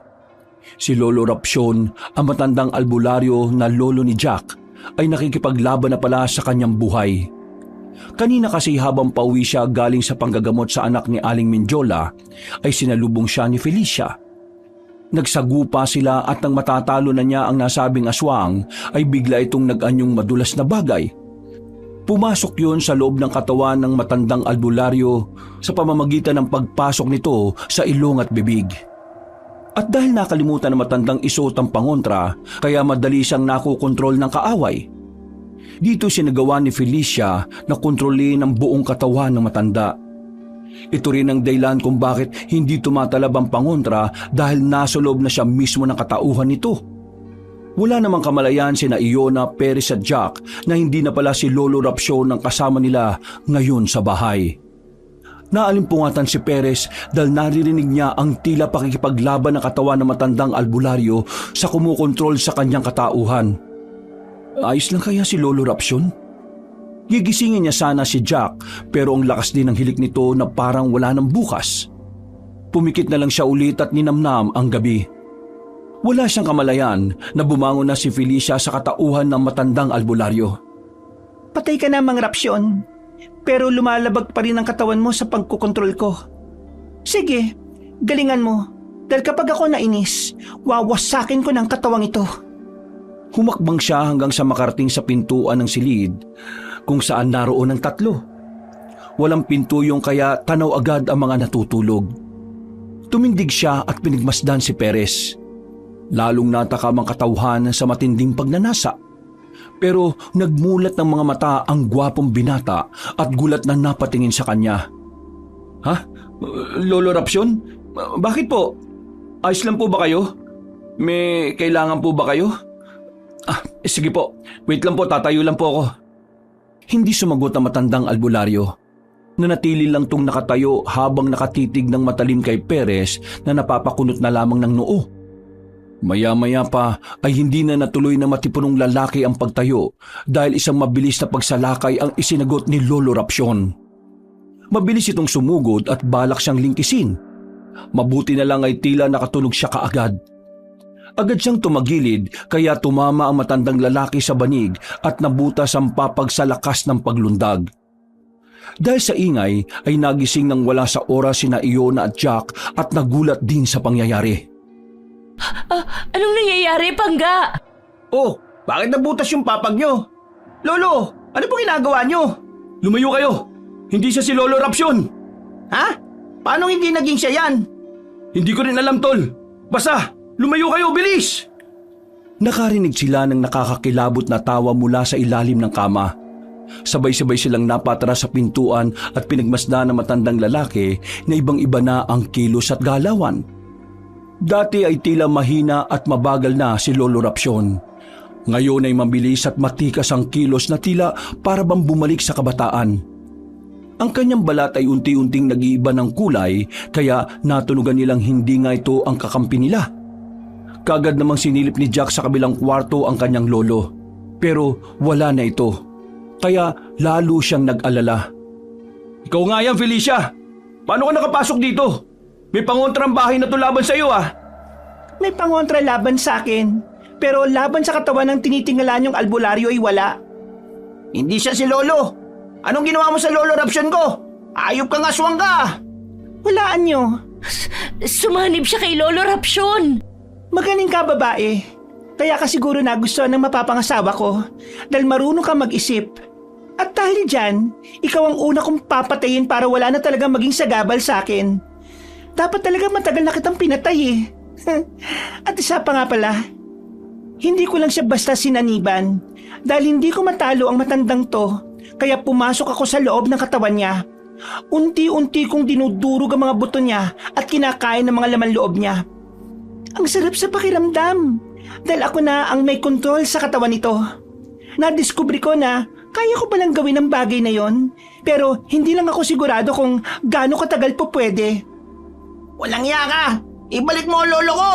Si Lolo Rapcion, ang matandang albularyo na lolo ni Jack, ay nakikipaglaban na pala sa kanyang buhay. Kanina kasi habang pauwi siya galing sa panggagamot sa anak ni Aling Mindiola, ay sinalubong siya ni Felicia. Nagsagupa sila at nang matatalo na niya ang nasabing aswang, ay bigla itong nag-anyong madulas na bagay. Pumasok yon sa loob ng katawan ng matandang albularyo sa pamamagitan ng pagpasok nito sa ilong at bibig. At dahil nakalimutan ng matandang isuot ang pangontra, kaya madali siyang nakokontrol ng kaaway. Dito sinagawa ni Felicia na kontrolin ang buong katawan ng matanda. Ito rin ang dahilan kung bakit hindi tumatalab ang pangontra dahil nasa loob na siya mismo ng katauhan nito. Wala namang kamalayan sina Iona, Perez at Jack na hindi na pala si Lolo Rapsyon ang kasama nila ngayon sa bahay. Naalimpungatan si Perez dahil naririnig niya ang tila pakikipaglaban ng katawan ng matandang albularyo sa kumukontrol sa kanyang katauhan. Ayos lang kaya si Lolo Rapsyon? Gigisingin niya sana si Jack pero ang lakas din ng hilik nito na parang wala ng bukas. Pumikit na lang siya ulit at ninamnam ang gabi. Wala siyang kamalayan na bumangon na si Felicia sa katauhan ng matandang albularyo. Patay ka na, Mang Rapsyon. Pero lumalabag pa rin ang katawan mo sa pagkukontrol ko. Sige, galingan mo. Dahil kapag ako nainis, wawasakin ko ng katawang ito. Humakbang siya hanggang sa makarating sa pintuan ng silid kung saan naroon ang tatlo. Walang pintuyong kaya tanaw agad ang mga natutulog. Tumindig siya at pinigmasdan si Perez. Lalong natakam ang katauhan sa matinding pagnanasa. Pero nagmulat ng mga mata ang gwapong binata at gulat na napatingin sa kanya. Ha? Lolo Rapsyon? Bakit po? Ayos lang po ba kayo? May kailangan po ba kayo? Sige po. Wait lang po, tatayo lang po ako. Hindi sumagot ang matandang albularyo. Nanatili lang tong nakatayo habang nakatitig ng matalim kay Perez na napapakunot na lamang ng noo. Maya-maya pa ay hindi na natuloy na matipunong lalaki ang pagtayo dahil isang mabilis na pagsalakay ang isinagot ni Lolo Rapsyon. Mabilis itong sumugod at balak siyang lingkisin. Mabuti na lang ay tila nakatunog siya kaagad. Agad siyang tumagilid kaya tumama ang matandang lalaki sa banig at nabutas ang papag sa lakas ng paglundag. Dahil sa ingay ay nagising ng wala sa oras sina Iona at Jack at nagulat din sa pangyayari. Anong nangyayari, Pangga? Oh, bakit nabutas yung papag nyo? Lolo, ano pong ginagawa nyo? Lumayo kayo! Hindi siya si Lolo Rapsyon! Ha? Paano hindi naging siya yan? Hindi ko rin alam, Tol. Basta, lumayo kayo, bilis! Nakarinig sila ng nakakakilabot na tawa mula sa ilalim ng kama. Sabay-sabay silang napatras sa pintuan at pinagmasdan ng matandang lalaki na ibang-iba na ang kilos at galawan. Dati ay tila mahina at mabagal na si Lolo Rapsyon. Ngayon ay mabilis at matikas ang kilos na tila para bang bumalik sa kabataan. Ang kanyang balat ay unti-unting nag-iiba ng kulay kaya natunugan nilang hindi nga ito ang kakampi nila. Kagad namang sinilip ni Jack sa kabilang kwarto ang kanyang lolo. Pero wala na ito. Kaya lalo siyang nag-alala. Ikaw nga yan, Felicia! Paano ka nakapasok dito? May pangontrang bahay na to laban sa iyo May pangontra laban sa akin. Pero laban sa katawan ng tinitingalan yung albularyo ay wala. Hindi siya si Lolo. Anong ginawa mo sa Lolo Rapsyon ko? Ayop kang aswang ka! Walaan nyo. Sumanib siya kay Lolo Rapsyon. Magaling ka, babae. Kaya ka siguro nagustuhan ng mapapangasawa ko dahil marunong ka mag-isip. At dahil dyan, ikaw ang una kong papatayin para wala na talagang maging sagabal sa akin. Dapat talaga matagal na kitang pinatay eh. At isa pa nga pala, hindi ko lang siya basta sinaniban dahil hindi ko matalo ang matandang to kaya pumasok ako sa loob ng katawan niya. Unti-unti kong dinudurog ang mga buto niya at kinakain ng mga laman loob niya. Ang sarap sa pakiramdam dahil ako na ang may kontrol sa katawan nito. Nadiskubre ko na kaya ko palang gawin ang bagay na yon pero hindi lang ako sigurado kung gaano katagal po pwede. Walang iya ka! Ibalik mo ang lolo ko!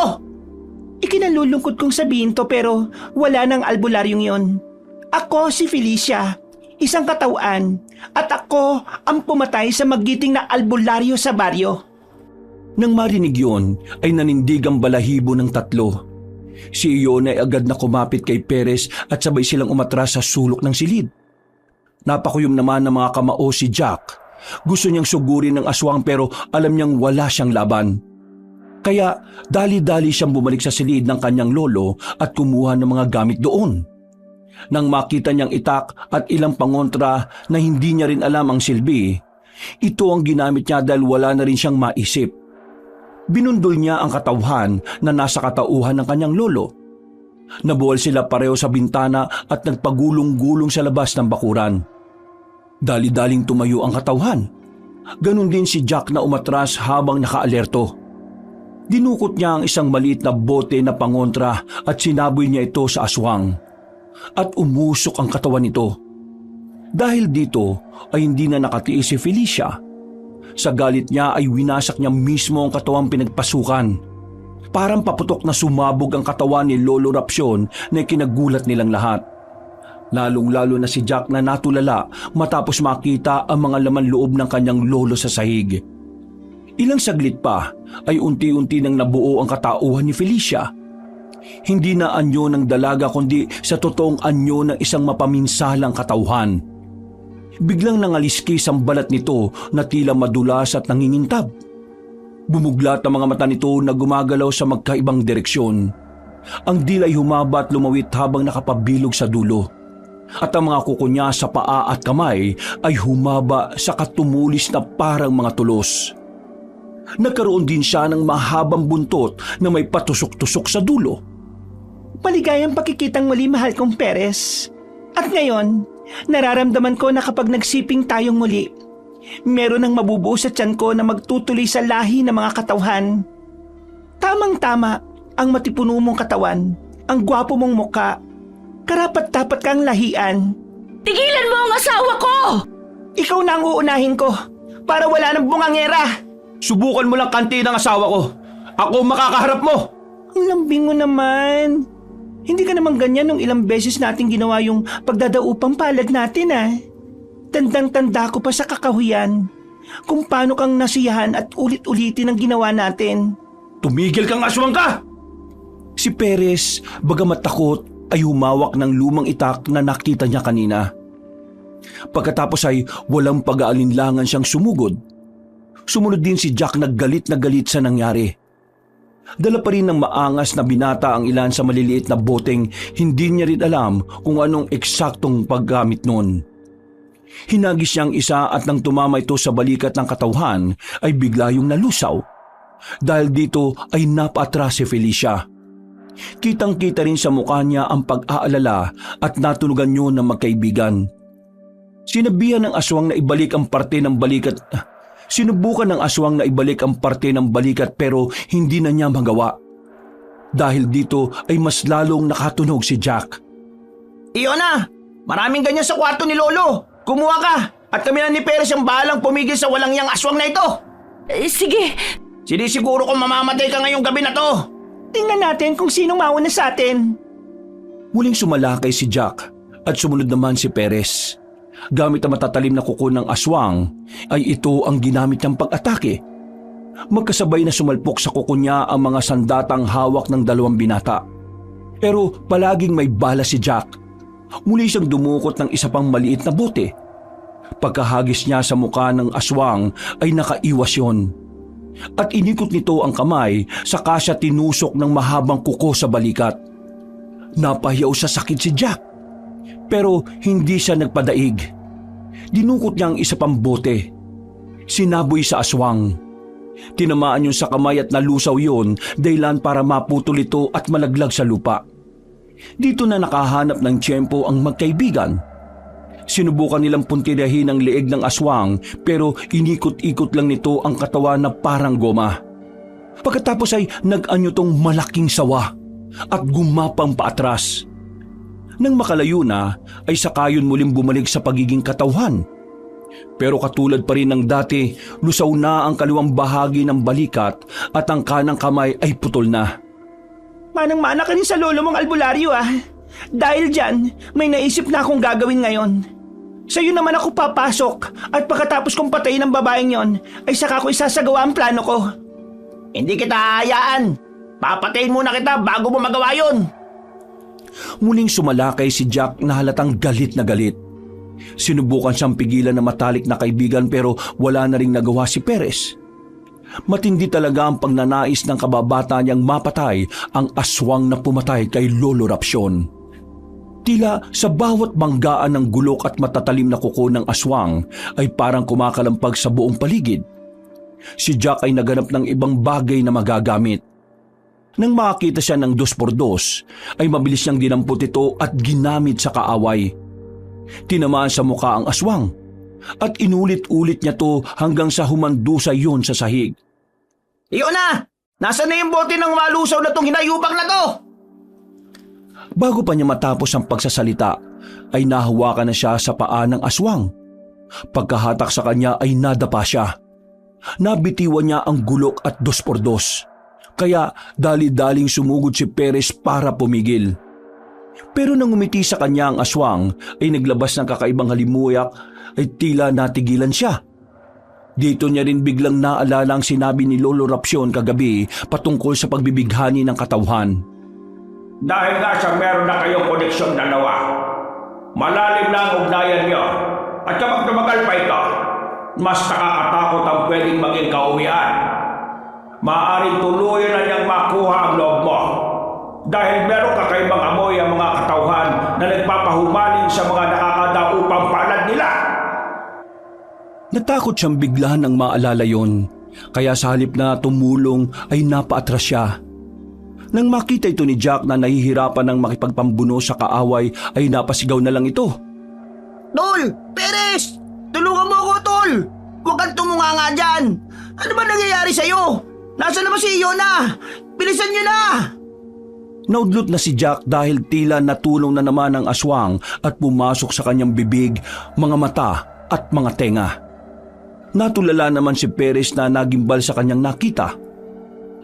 Ikinalulungkot kong sabihin to pero wala nang albularyong yon. Ako si Felicia, isang katauhan, at ako ang pumatay sa magiting na albularyo sa baryo. Nang marinig yon ay nanindig ang balahibo ng tatlo. Si Iona ay agad na kumapit kay Perez at sabay silang umatras sa sulok ng silid. Napakuyom naman ng mga kamao si Jack. Gusto niyang sugurin ng aswang pero alam niyang wala siyang laban. Kaya dali-dali siyang bumalik sa silid ng kanyang lolo at kumuha ng mga gamit doon. Nang makita niyang itak at ilang pangontra na hindi niya rin alam ang silbi, ito ang ginamit niya dahil wala na rin siyang maisip. Binundol niya ang katauhan na nasa katauhan ng kanyang lolo. Nabuwal sila pareho sa bintana at nagpagulong-gulong sa labas ng bakuran. Dali-daling tumayo ang katauhan. Ganon din si Jack na umatras habang nakaalerto. Dinukot niya ang isang maliit na bote na pangontra at sinaboy niya ito sa aswang. At umusok ang katawan nito. Dahil dito ay hindi na nakatiis si Felicia. Sa galit niya ay winasak niya mismo ang katawang pinagpasukan. Parang paputok na sumabog ang katawan ni Lolo Rapsyon na kinagulat nilang lahat. Lalong-lalo na si Jack na natulala matapos makita ang mga laman loob ng kanyang lolo sa sahig. Ilang saglit pa ay unti-unti nang nabuo ang katauhan ni Felicia. Hindi na anyo ng dalaga kundi sa totoong anyo ng isang mapaminsalang katauhan. Biglang nangaliskis ang balat nito na tila madulas at nangingintab. Bumuglat ang mga mata nito na gumagalaw sa magkaibang direksyon. Ang dila ay humaba at lumawit habang nakapabilog sa dulo. At ang mga kuko niya sa paa at kamay ay humaba sa katumulis na parang mga tulos. Nagkaroon din siya ng mahabang buntot na may patusok-tusok sa dulo. Maligayang pakikitang muli, mahal kong Perez. At ngayon, nararamdaman ko na kapag nagsiping tayong muli, meron ang mabubuo sa tiyan ko na magtutuloy sa lahi ng mga katauhan. Tamang-tama ang matipuno mong katawan, ang gwapo mong muka, karapat-dapat kang lahian. Tigilan mo ang asawa ko! Ikaw na ang uunahin ko para wala ng bungangera. Subukan mo lang kanti ng asawa ko. Ako makakaharap mo. Ang lambing mo naman. Hindi ka naman ganyan nung ilang beses natin ginawa yung pagdadaupang palad natin Tandang-tanda ko pa sa kakahuyan kung paano kang nasiyahan at ulit-ulitin ang ginawa natin. Tumigil kang aswang ka! Si Perez, bagamat takot, ay humawak ng lumang itak na nakita niya kanina. Pagkatapos ay walang pag-aalinlangan siyang sumugod. Sumunod din si Jack na galit sa nangyari. Dala pa rin ng maangas na binata ang ilan sa maliliit na boteng hindi niya rin alam kung anong eksaktong paggamit nun. Hinagis niya ang isa at nang tumama ito sa balikat ng katauhan ay bigla yung nalusaw. Dahil dito ay napaatras si Felicia. Kitang-kita rin sa mukha niya ang pag-aalala at natunugan yun ng magkaibigan. Sinabihan ng aswang na ibalik ang parte ng balikat. Sinubukan ng aswang na ibalik ang parte ng balikat pero hindi na niya magawa. Dahil dito ay mas lalong nakatunog si Jack. Iyon na! Maraming ganyan sa kwarto ni Lolo. Kumuha ka at kami na ni Perez ang bahalang pumigil sa walang yang aswang na ito. Sige. Sinisiguro kong mamamatay ka ngayong gabi na to. Tingnan natin kung sino mauna sa atin. Muling sumalakay si Jack at sumunod naman si Perez. Gamit ang matatalim na kuko ng aswang ay ito ang ginamit niyang pag-atake. Magkasabay na sumalpok sa kuko niya ang mga sandatang hawak ng dalawang binata. Pero palaging may bala si Jack. Muli siyang dumukot ng isa pang maliit na bote. Pagkahagis niya sa mukha ng aswang ay nakaiwas yun. At inikot nito ang kamay saka siya tinusok ng mahabang kuko sa balikat. Napahiyaw sa sakit si Jack. Pero hindi siya nagpadaig. Dinukot niya ang isa pang bote. Sinaboy sa aswang. Tinamaan yun sa kamay at nalusaw yun dahilan para maputol ito at malaglag sa lupa. Dito na nakahanap ng tiyempo ang magkaibigan. Sinubukan nilang puntirahin ang leeg ng aswang pero inikot-ikot lang nito ang katawan na parang goma. Pagkatapos ay nag-anyo tong malaking sawa at gumapang paatras. Nang makalayo na ay saka yun muling bumalik sa pagiging katauhan. Pero katulad pa rin ng dati, lusaw na ang kaliwang bahagi ng balikat at ang kanang kamay ay putol na. Manang-mana ka rin sa lolo mong albularyo Dahil dyan, may naisip na akong gagawin ngayon. Sa'yo naman ako papasok at pagkatapos kong patayin ang babaeng yon, ay saka ko isasagawa ang plano ko. Hindi kita hahayaan. Papatayin muna kita bago mo magawa yun. Muling sumalakay si Jack na halatang galit na galit. Sinubukan siyang pigilan ng matalik na kaibigan pero wala na ring nagawa si Perez. Matindi talaga ang pagnanais ng kababata niyang mapatay ang aswang na pumatay kay Lolo Rapsyon. Tila sa bawat banggaan ng gulok at matatalim na kuko ng aswang ay parang kumakalampag sa buong paligid. Si Jack ay naganap ng ibang bagay na magagamit. Nang makakita siya ng 2x2, ay mabilis niyang dinampot ito at ginamit sa kaaway. Tinamaan sa muka ang aswang at inulit-ulit niya to hanggang sa humandusay yon sa sahig. Iyon na! Nasaan na yung bote ng malusaw na tong hinayubak na to? Bago pa niya matapos ang pagsasalita, ay nahawakan na siya sa paa ng aswang. Pagkahatak sa kanya ay nadapa siya. Nabitiwan niya ang gulok at 2x2. Kaya dali-daling sumugod si Perez para pumigil. Pero nang umiti sa kanya ang aswang ay naglabas ng kakaibang halimuyak ay tila natigilan siya. Dito niya rin biglang naalala ang sinabi ni Lolo Rapcion kagabi patungkol sa pagbibighani ng katawhan. Dahil nga sa meron na kayong koneksyon dalawa, malalim na ang ugnayan niyo. At kapag tumagal pa ito, mas nakakatakot ang pwedeng maging kauwian. Maaaring tuluyan na niyang makuha ang loob mo. Dahil meron kakaibang amoy ang mga katawhan na nagpapahumaling sa mga nakakadaupang palad nila. Natakot siyang bigla nang maalala yon, kaya sa halip na tumulong ay napaatras siya. Nang makita ito ni Jack na nahihirapan ng makipagpambuno sa kaaway ay napasigaw na lang ito. Tol! Perez! Tulungan mo ako, Tol! Huwag kang tumunga nga dyan! Ano ba nangyayari sa'yo? Nasaan na ba si Iona? Bilisan niyo na! Naudlot na si Jack dahil tila natulong na naman ang aswang at pumasok sa kanyang bibig, mga mata at mga tenga. Natulala naman si Perez na nagimbal sa kanyang nakita.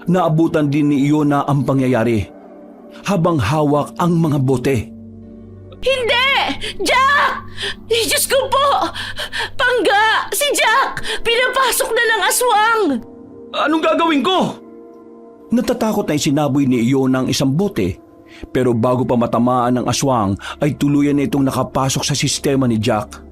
Naabutan din ni Iona ang pangyayari habang hawak ang mga bote. Hindi! Jack! Diyos ko po! Pangga! Si Jack! Pinapasok na ng aswang! Anong gagawin ko? Natatakot na isinaboy ni Iona ang isang bote, pero bago pa matamaan ng aswang ay tuluyan na itong nakapasok sa sistema ni Jack.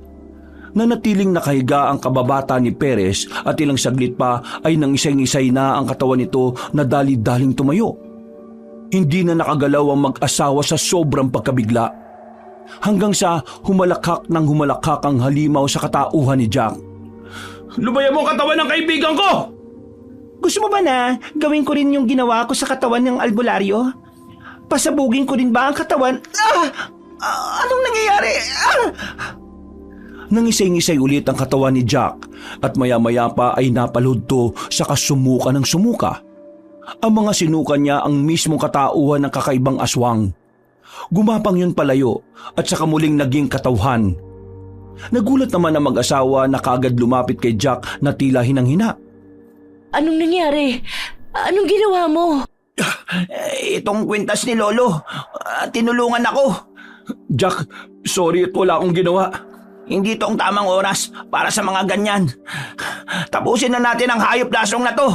Nanatiling nakahiga ang kababata ni Perez at ilang saglit pa ay nangisay-ngisay na ang katawan nito na dali-daling tumayo. Hindi na nakagalaw ang mag-asawa sa sobrang pagkabigla. Hanggang sa humalakhak ang halimaw sa katauhan ni Jack. Lubayan mo ang katawan ng kaibigan ko! Gusto mo ba na gawin ko rin yung ginawa ko sa katawan ng albularyo? Pasabugin ko rin ba ang katawan? Anong nangyayari? Nangisay-ngisay ulit ang katawan ni Jack at maya-maya pa ay napaludto sa kasumuka ng sumuka. Ang mga sinuka niya ang mismong katauhan ng kakaibang aswang. Gumapang yun palayo at saka muling naging katawhan. Nagulat naman ang mag-asawa na kaagad lumapit kay Jack na tila hinang-hina. Anong nangyari? Anong ginawa mo? Itong kwintas ni Lolo. Tinulungan ako. Jack, sorry at wala akong ginawa. Hindi to ang tamang oras para sa mga ganyan. Tapusin na natin ang hayop lasong na to.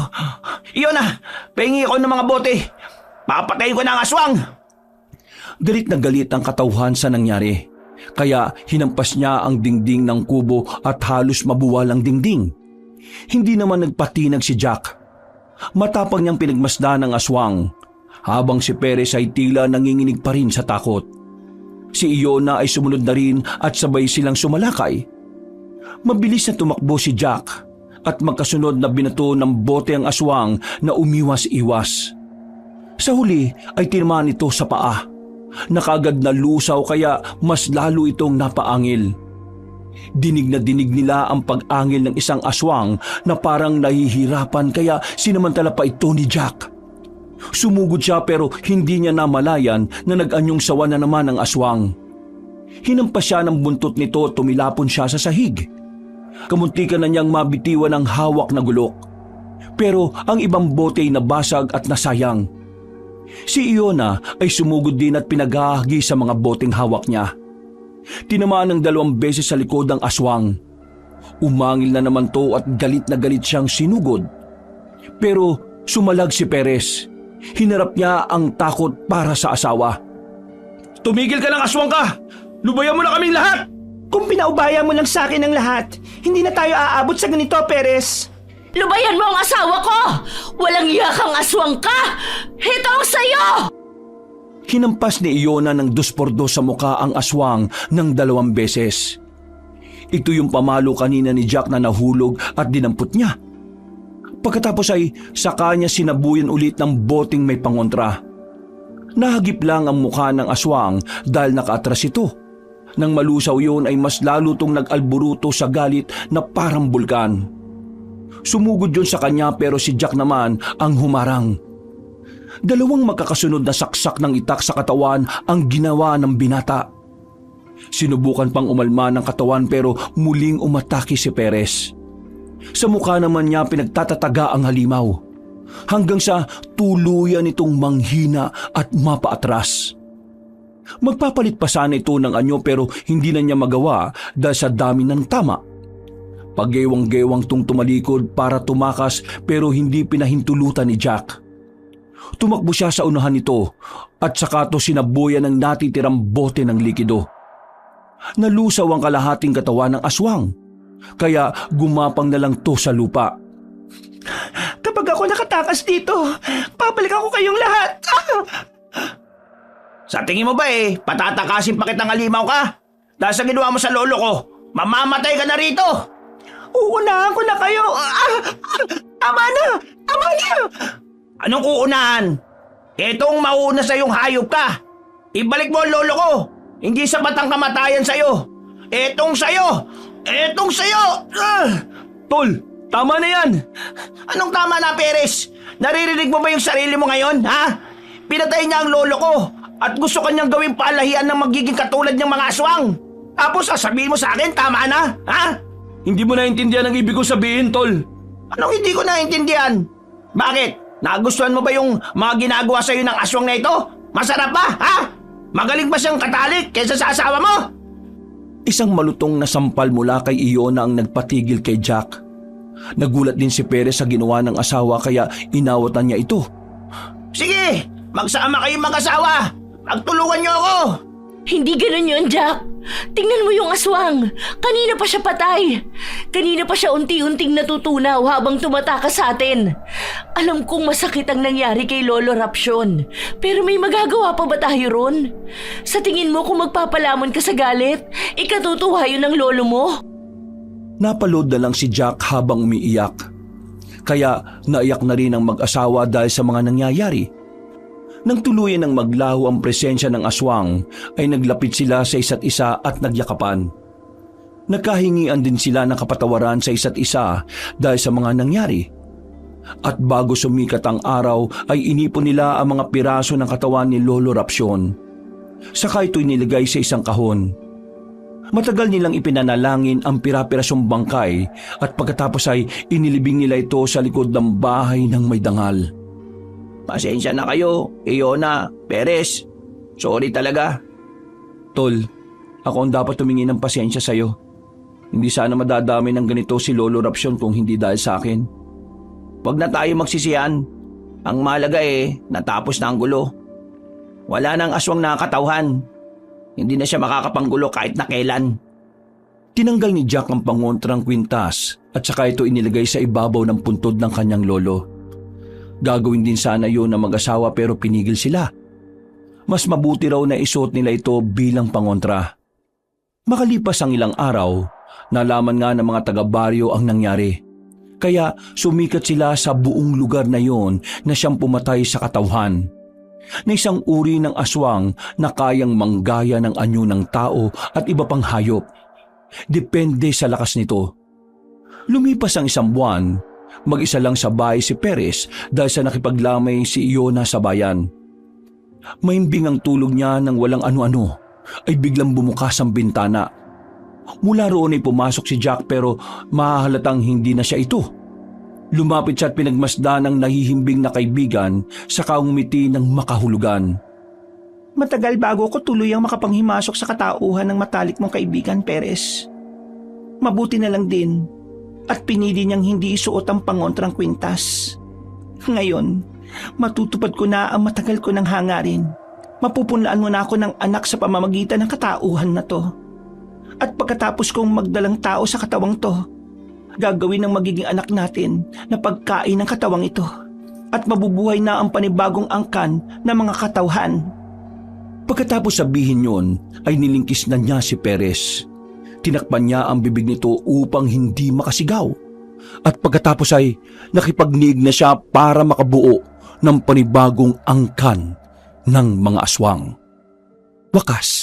Iyon na, pahingi ko ng mga bote. Papatayin ko na ang aswang. Galit na galit ang katauhan sa nangyari. Kaya hinampas niya ang dingding ng kubo at halos mabuwal ang dingding. Hindi naman nagpatinag si Jack. Matapang niyang pinagmasdan ng aswang, habang si Perez ay tila nanginginig pa rin sa takot. Si Iona ay sumunod na rin at sabay silang sumalakay. Mabilis na tumakbo si Jack at magkasunod na binato ng bote ang aswang na umiwas-iwas. Sa huli ay tinamaan ito sa paa. Nakagad na lusaw kaya mas lalo itong napaangil. Dinig na dinig nila ang pag-angil ng isang aswang na parang nahihirapan kaya sinamantala pa ito ni Jack. Sumugod siya pero hindi niya namalayan na nag-anyong sawa na naman ang aswang. Hinampas siya ng buntot nito at tumilapon siya sa sahig. Kamuntikan na niyang mabitiwan ang hawak na gulok. Pero ang ibang bote ay nabasag at nasayang. Si Iona ay sumugod din at pinagahagi sa mga boteng hawak niya. Tinamaan ng 2 beses sa likod ang aswang. Umangil na naman to at galit na galit siyang sinugod. Pero sumalag si Perez. Hinarap niya ang takot para sa asawa. Tumigil ka ng aswang ka! Lubayan mo na kaming lahat! Kung pinaubaya mo lang sa akin ang lahat, hindi na tayo aabot sa ganito, Perez. Lubayan mo ang asawa ko! Walang iyakang aswang ka! Ito ang sayo! Hinampas ni Iona ng 2x2 sa muka ang aswang ng 2 beses. Ito yung pamalo kanina ni Jack na nahulog at dinampot niya. Pagkatapos ay saka niya sinabuyan ulit ng boteng may pangontra. Nahagip lang ang mukha ng aswang dahil nakaatras ito. Nang malusaw yun ay mas lalo tong nag-alburuto sa galit na parang bulkan. Sumugod yun sa kanya pero si Jack naman ang humarang. 2 magkakasunod na saksak ng itak sa katawan ang ginawa ng binata. Sinubukan pang umalma ng katawan pero muling umatake si Perez. Sa mukha naman niya pinagtatataga ang halimaw. Hanggang sa tuluyan itong manghina at mapaatras. Magpapalit pa sana ito ng anyo pero hindi na niya magawa dahil sa dami ng tama. Pagewang-gewang tong tumalikod para tumakas pero hindi pinahintulutan ni Jack. Tumakbo siya sa unahan nito at saka to sinabuyan ng natitirang bote ng likido. Nalusaw ang kalahating katawan ng aswang, kaya gumapang na lang to sa lupa. Kapag ako nakatakas dito, babalikan ko kayong lahat. Sa tingin mo ba patatakasin pa kitang halimaw ka? Dahil sa ginawa mo sa lolo ko, mamamatay ka na rito! Uunahan ko na kayo. Tama na! Tama na! Anong uunahan? Etong mauna sa iyong hayop ka. Ibalik mo ang lolo ko. Hindi sapat ang kamatayan sa'yo. Etong sa'yo! Etong sa'yo! Tol, tama na yan! Anong tama na, Perez? Naririnig mo ba yung sarili mo ngayon, ha? Pinatay niya ang lolo ko at gusto kanyang gawing palahian ng magiging katulad ng mga aswang. Tapos sasabihin mo sa akin, tama na, ha? Hindi mo naintindihan ang ibig kong sabihin, Tol. Anong hindi ko naintindihan? Bakit? Nagustuhan mo ba yung mga ginagawa sa'yo ng aswang na ito? Masarap ba, ha? Magaling ba siyang katalik kaysa sa asawa mo? Isang malutong na sampal mula kay Iona ang nagpatigil kay Jack. Nagulat din si Perez sa ginawa ng asawa kaya inawatan niya ito. Sige, magsama kayong mag-asawa. Pagtulungan niyo ako. Hindi ganun yun, Jack. Tingnan mo yung aswang. Kanina pa siya patay. Kanina pa siya unti-unting natutunaw habang tumatakas sa atin. Alam kong masakit ang nangyari kay Lolo Rapsyon. Pero may magagawa pa ba tayo ron? Sa tingin mo kung magpapalamon ka sa galit, ikatutuwa yun ng lolo mo? Napalood na lang si Jack habang umiiyak. Kaya naiyak na rin ang mag-asawa dahil sa mga nangyayari. Nang tuluyan ng maglaho ang presensya ng aswang, ay naglapit sila sa isa't isa at nagyakapan. Nagkahingian din sila ng kapatawaran sa isa't isa dahil sa mga nangyari. At bago sumikat ang araw ay inipon nila ang mga piraso ng katawan ni Lolo Rapsyon. Saka ito'y nilagay sa isang kahon. Matagal nilang ipinanalangin ang pira-pirasong bangkay at pagkatapos ay inilibing nila ito sa likod ng bahay ng may dangal. Pasensya na kayo, Iona, Perez. Sorry talaga. Tol, ako ang dapat tumingi ng pasensya sa'yo. Hindi sana madadami ng ganito si Lolo Rapsyon kung hindi dahil sa akin. Huwag na tayo magsisihan. Ang mahalaga natapos na ang gulo. Wala nang aswang nakakatauhan. Hindi na siya makakapanggulo kahit na kailan. Tinanggal ni Jack ang pangontrang kwintas at saka ito inilagay sa ibabaw ng puntod ng kanyang lolo. Gagawin din sana yun ng mag-asawa pero pinigil sila. Mas mabuti raw na isuot nila ito bilang pangontra. Makalipas ang ilang araw, nalaman nga ng mga taga-baryo ang nangyari. Kaya sumikat sila sa buong lugar na yon na siyang pumatay sa katauhan. Na isang uri ng aswang na kayang manggaya ng anyo ng tao at iba pang hayop. Depende sa lakas nito. Lumipas ang 1 buwan, mag-isa lang sa bahay si Perez dahil sa nakipaglamay si Iona sa bayan. Mahimbing ang tulog niya nang walang ano-ano ay biglang bumukas ang bintana. Mula roon ay pumasok si Jack pero mahahalatang hindi na siya ito. Lumapit siya at pinagmasdan ng nahihimbing na kaibigan sa kaungmiti ng makahulugan. Matagal bago ko tuluyang makapanghimasok sa katauhan ng matalik mong kaibigan, Perez. Mabuti na lang din at pinili niyang hindi isuot ang pangontrang kwintas. Ngayon, matutupad ko na ang matagal ko ng hangarin. Mapupunlaan mo na ako ng anak sa pamamagitan ng katauhan na to. At pagkatapos kong magdalang tao sa katawang to, gagawin ng magiging anak natin na pagkain ng katawang ito. At mabubuhay na ang panibagong angkan ng mga katauhan. Pagkatapos sabihin yon ay nilingkis na niya si Perez. Tinakpan niya ang bibig nito upang hindi makasigaw. At pagkatapos ay nakipagniig na siya para makabuo ng panibagong angkan ng mga aswang. Wakas,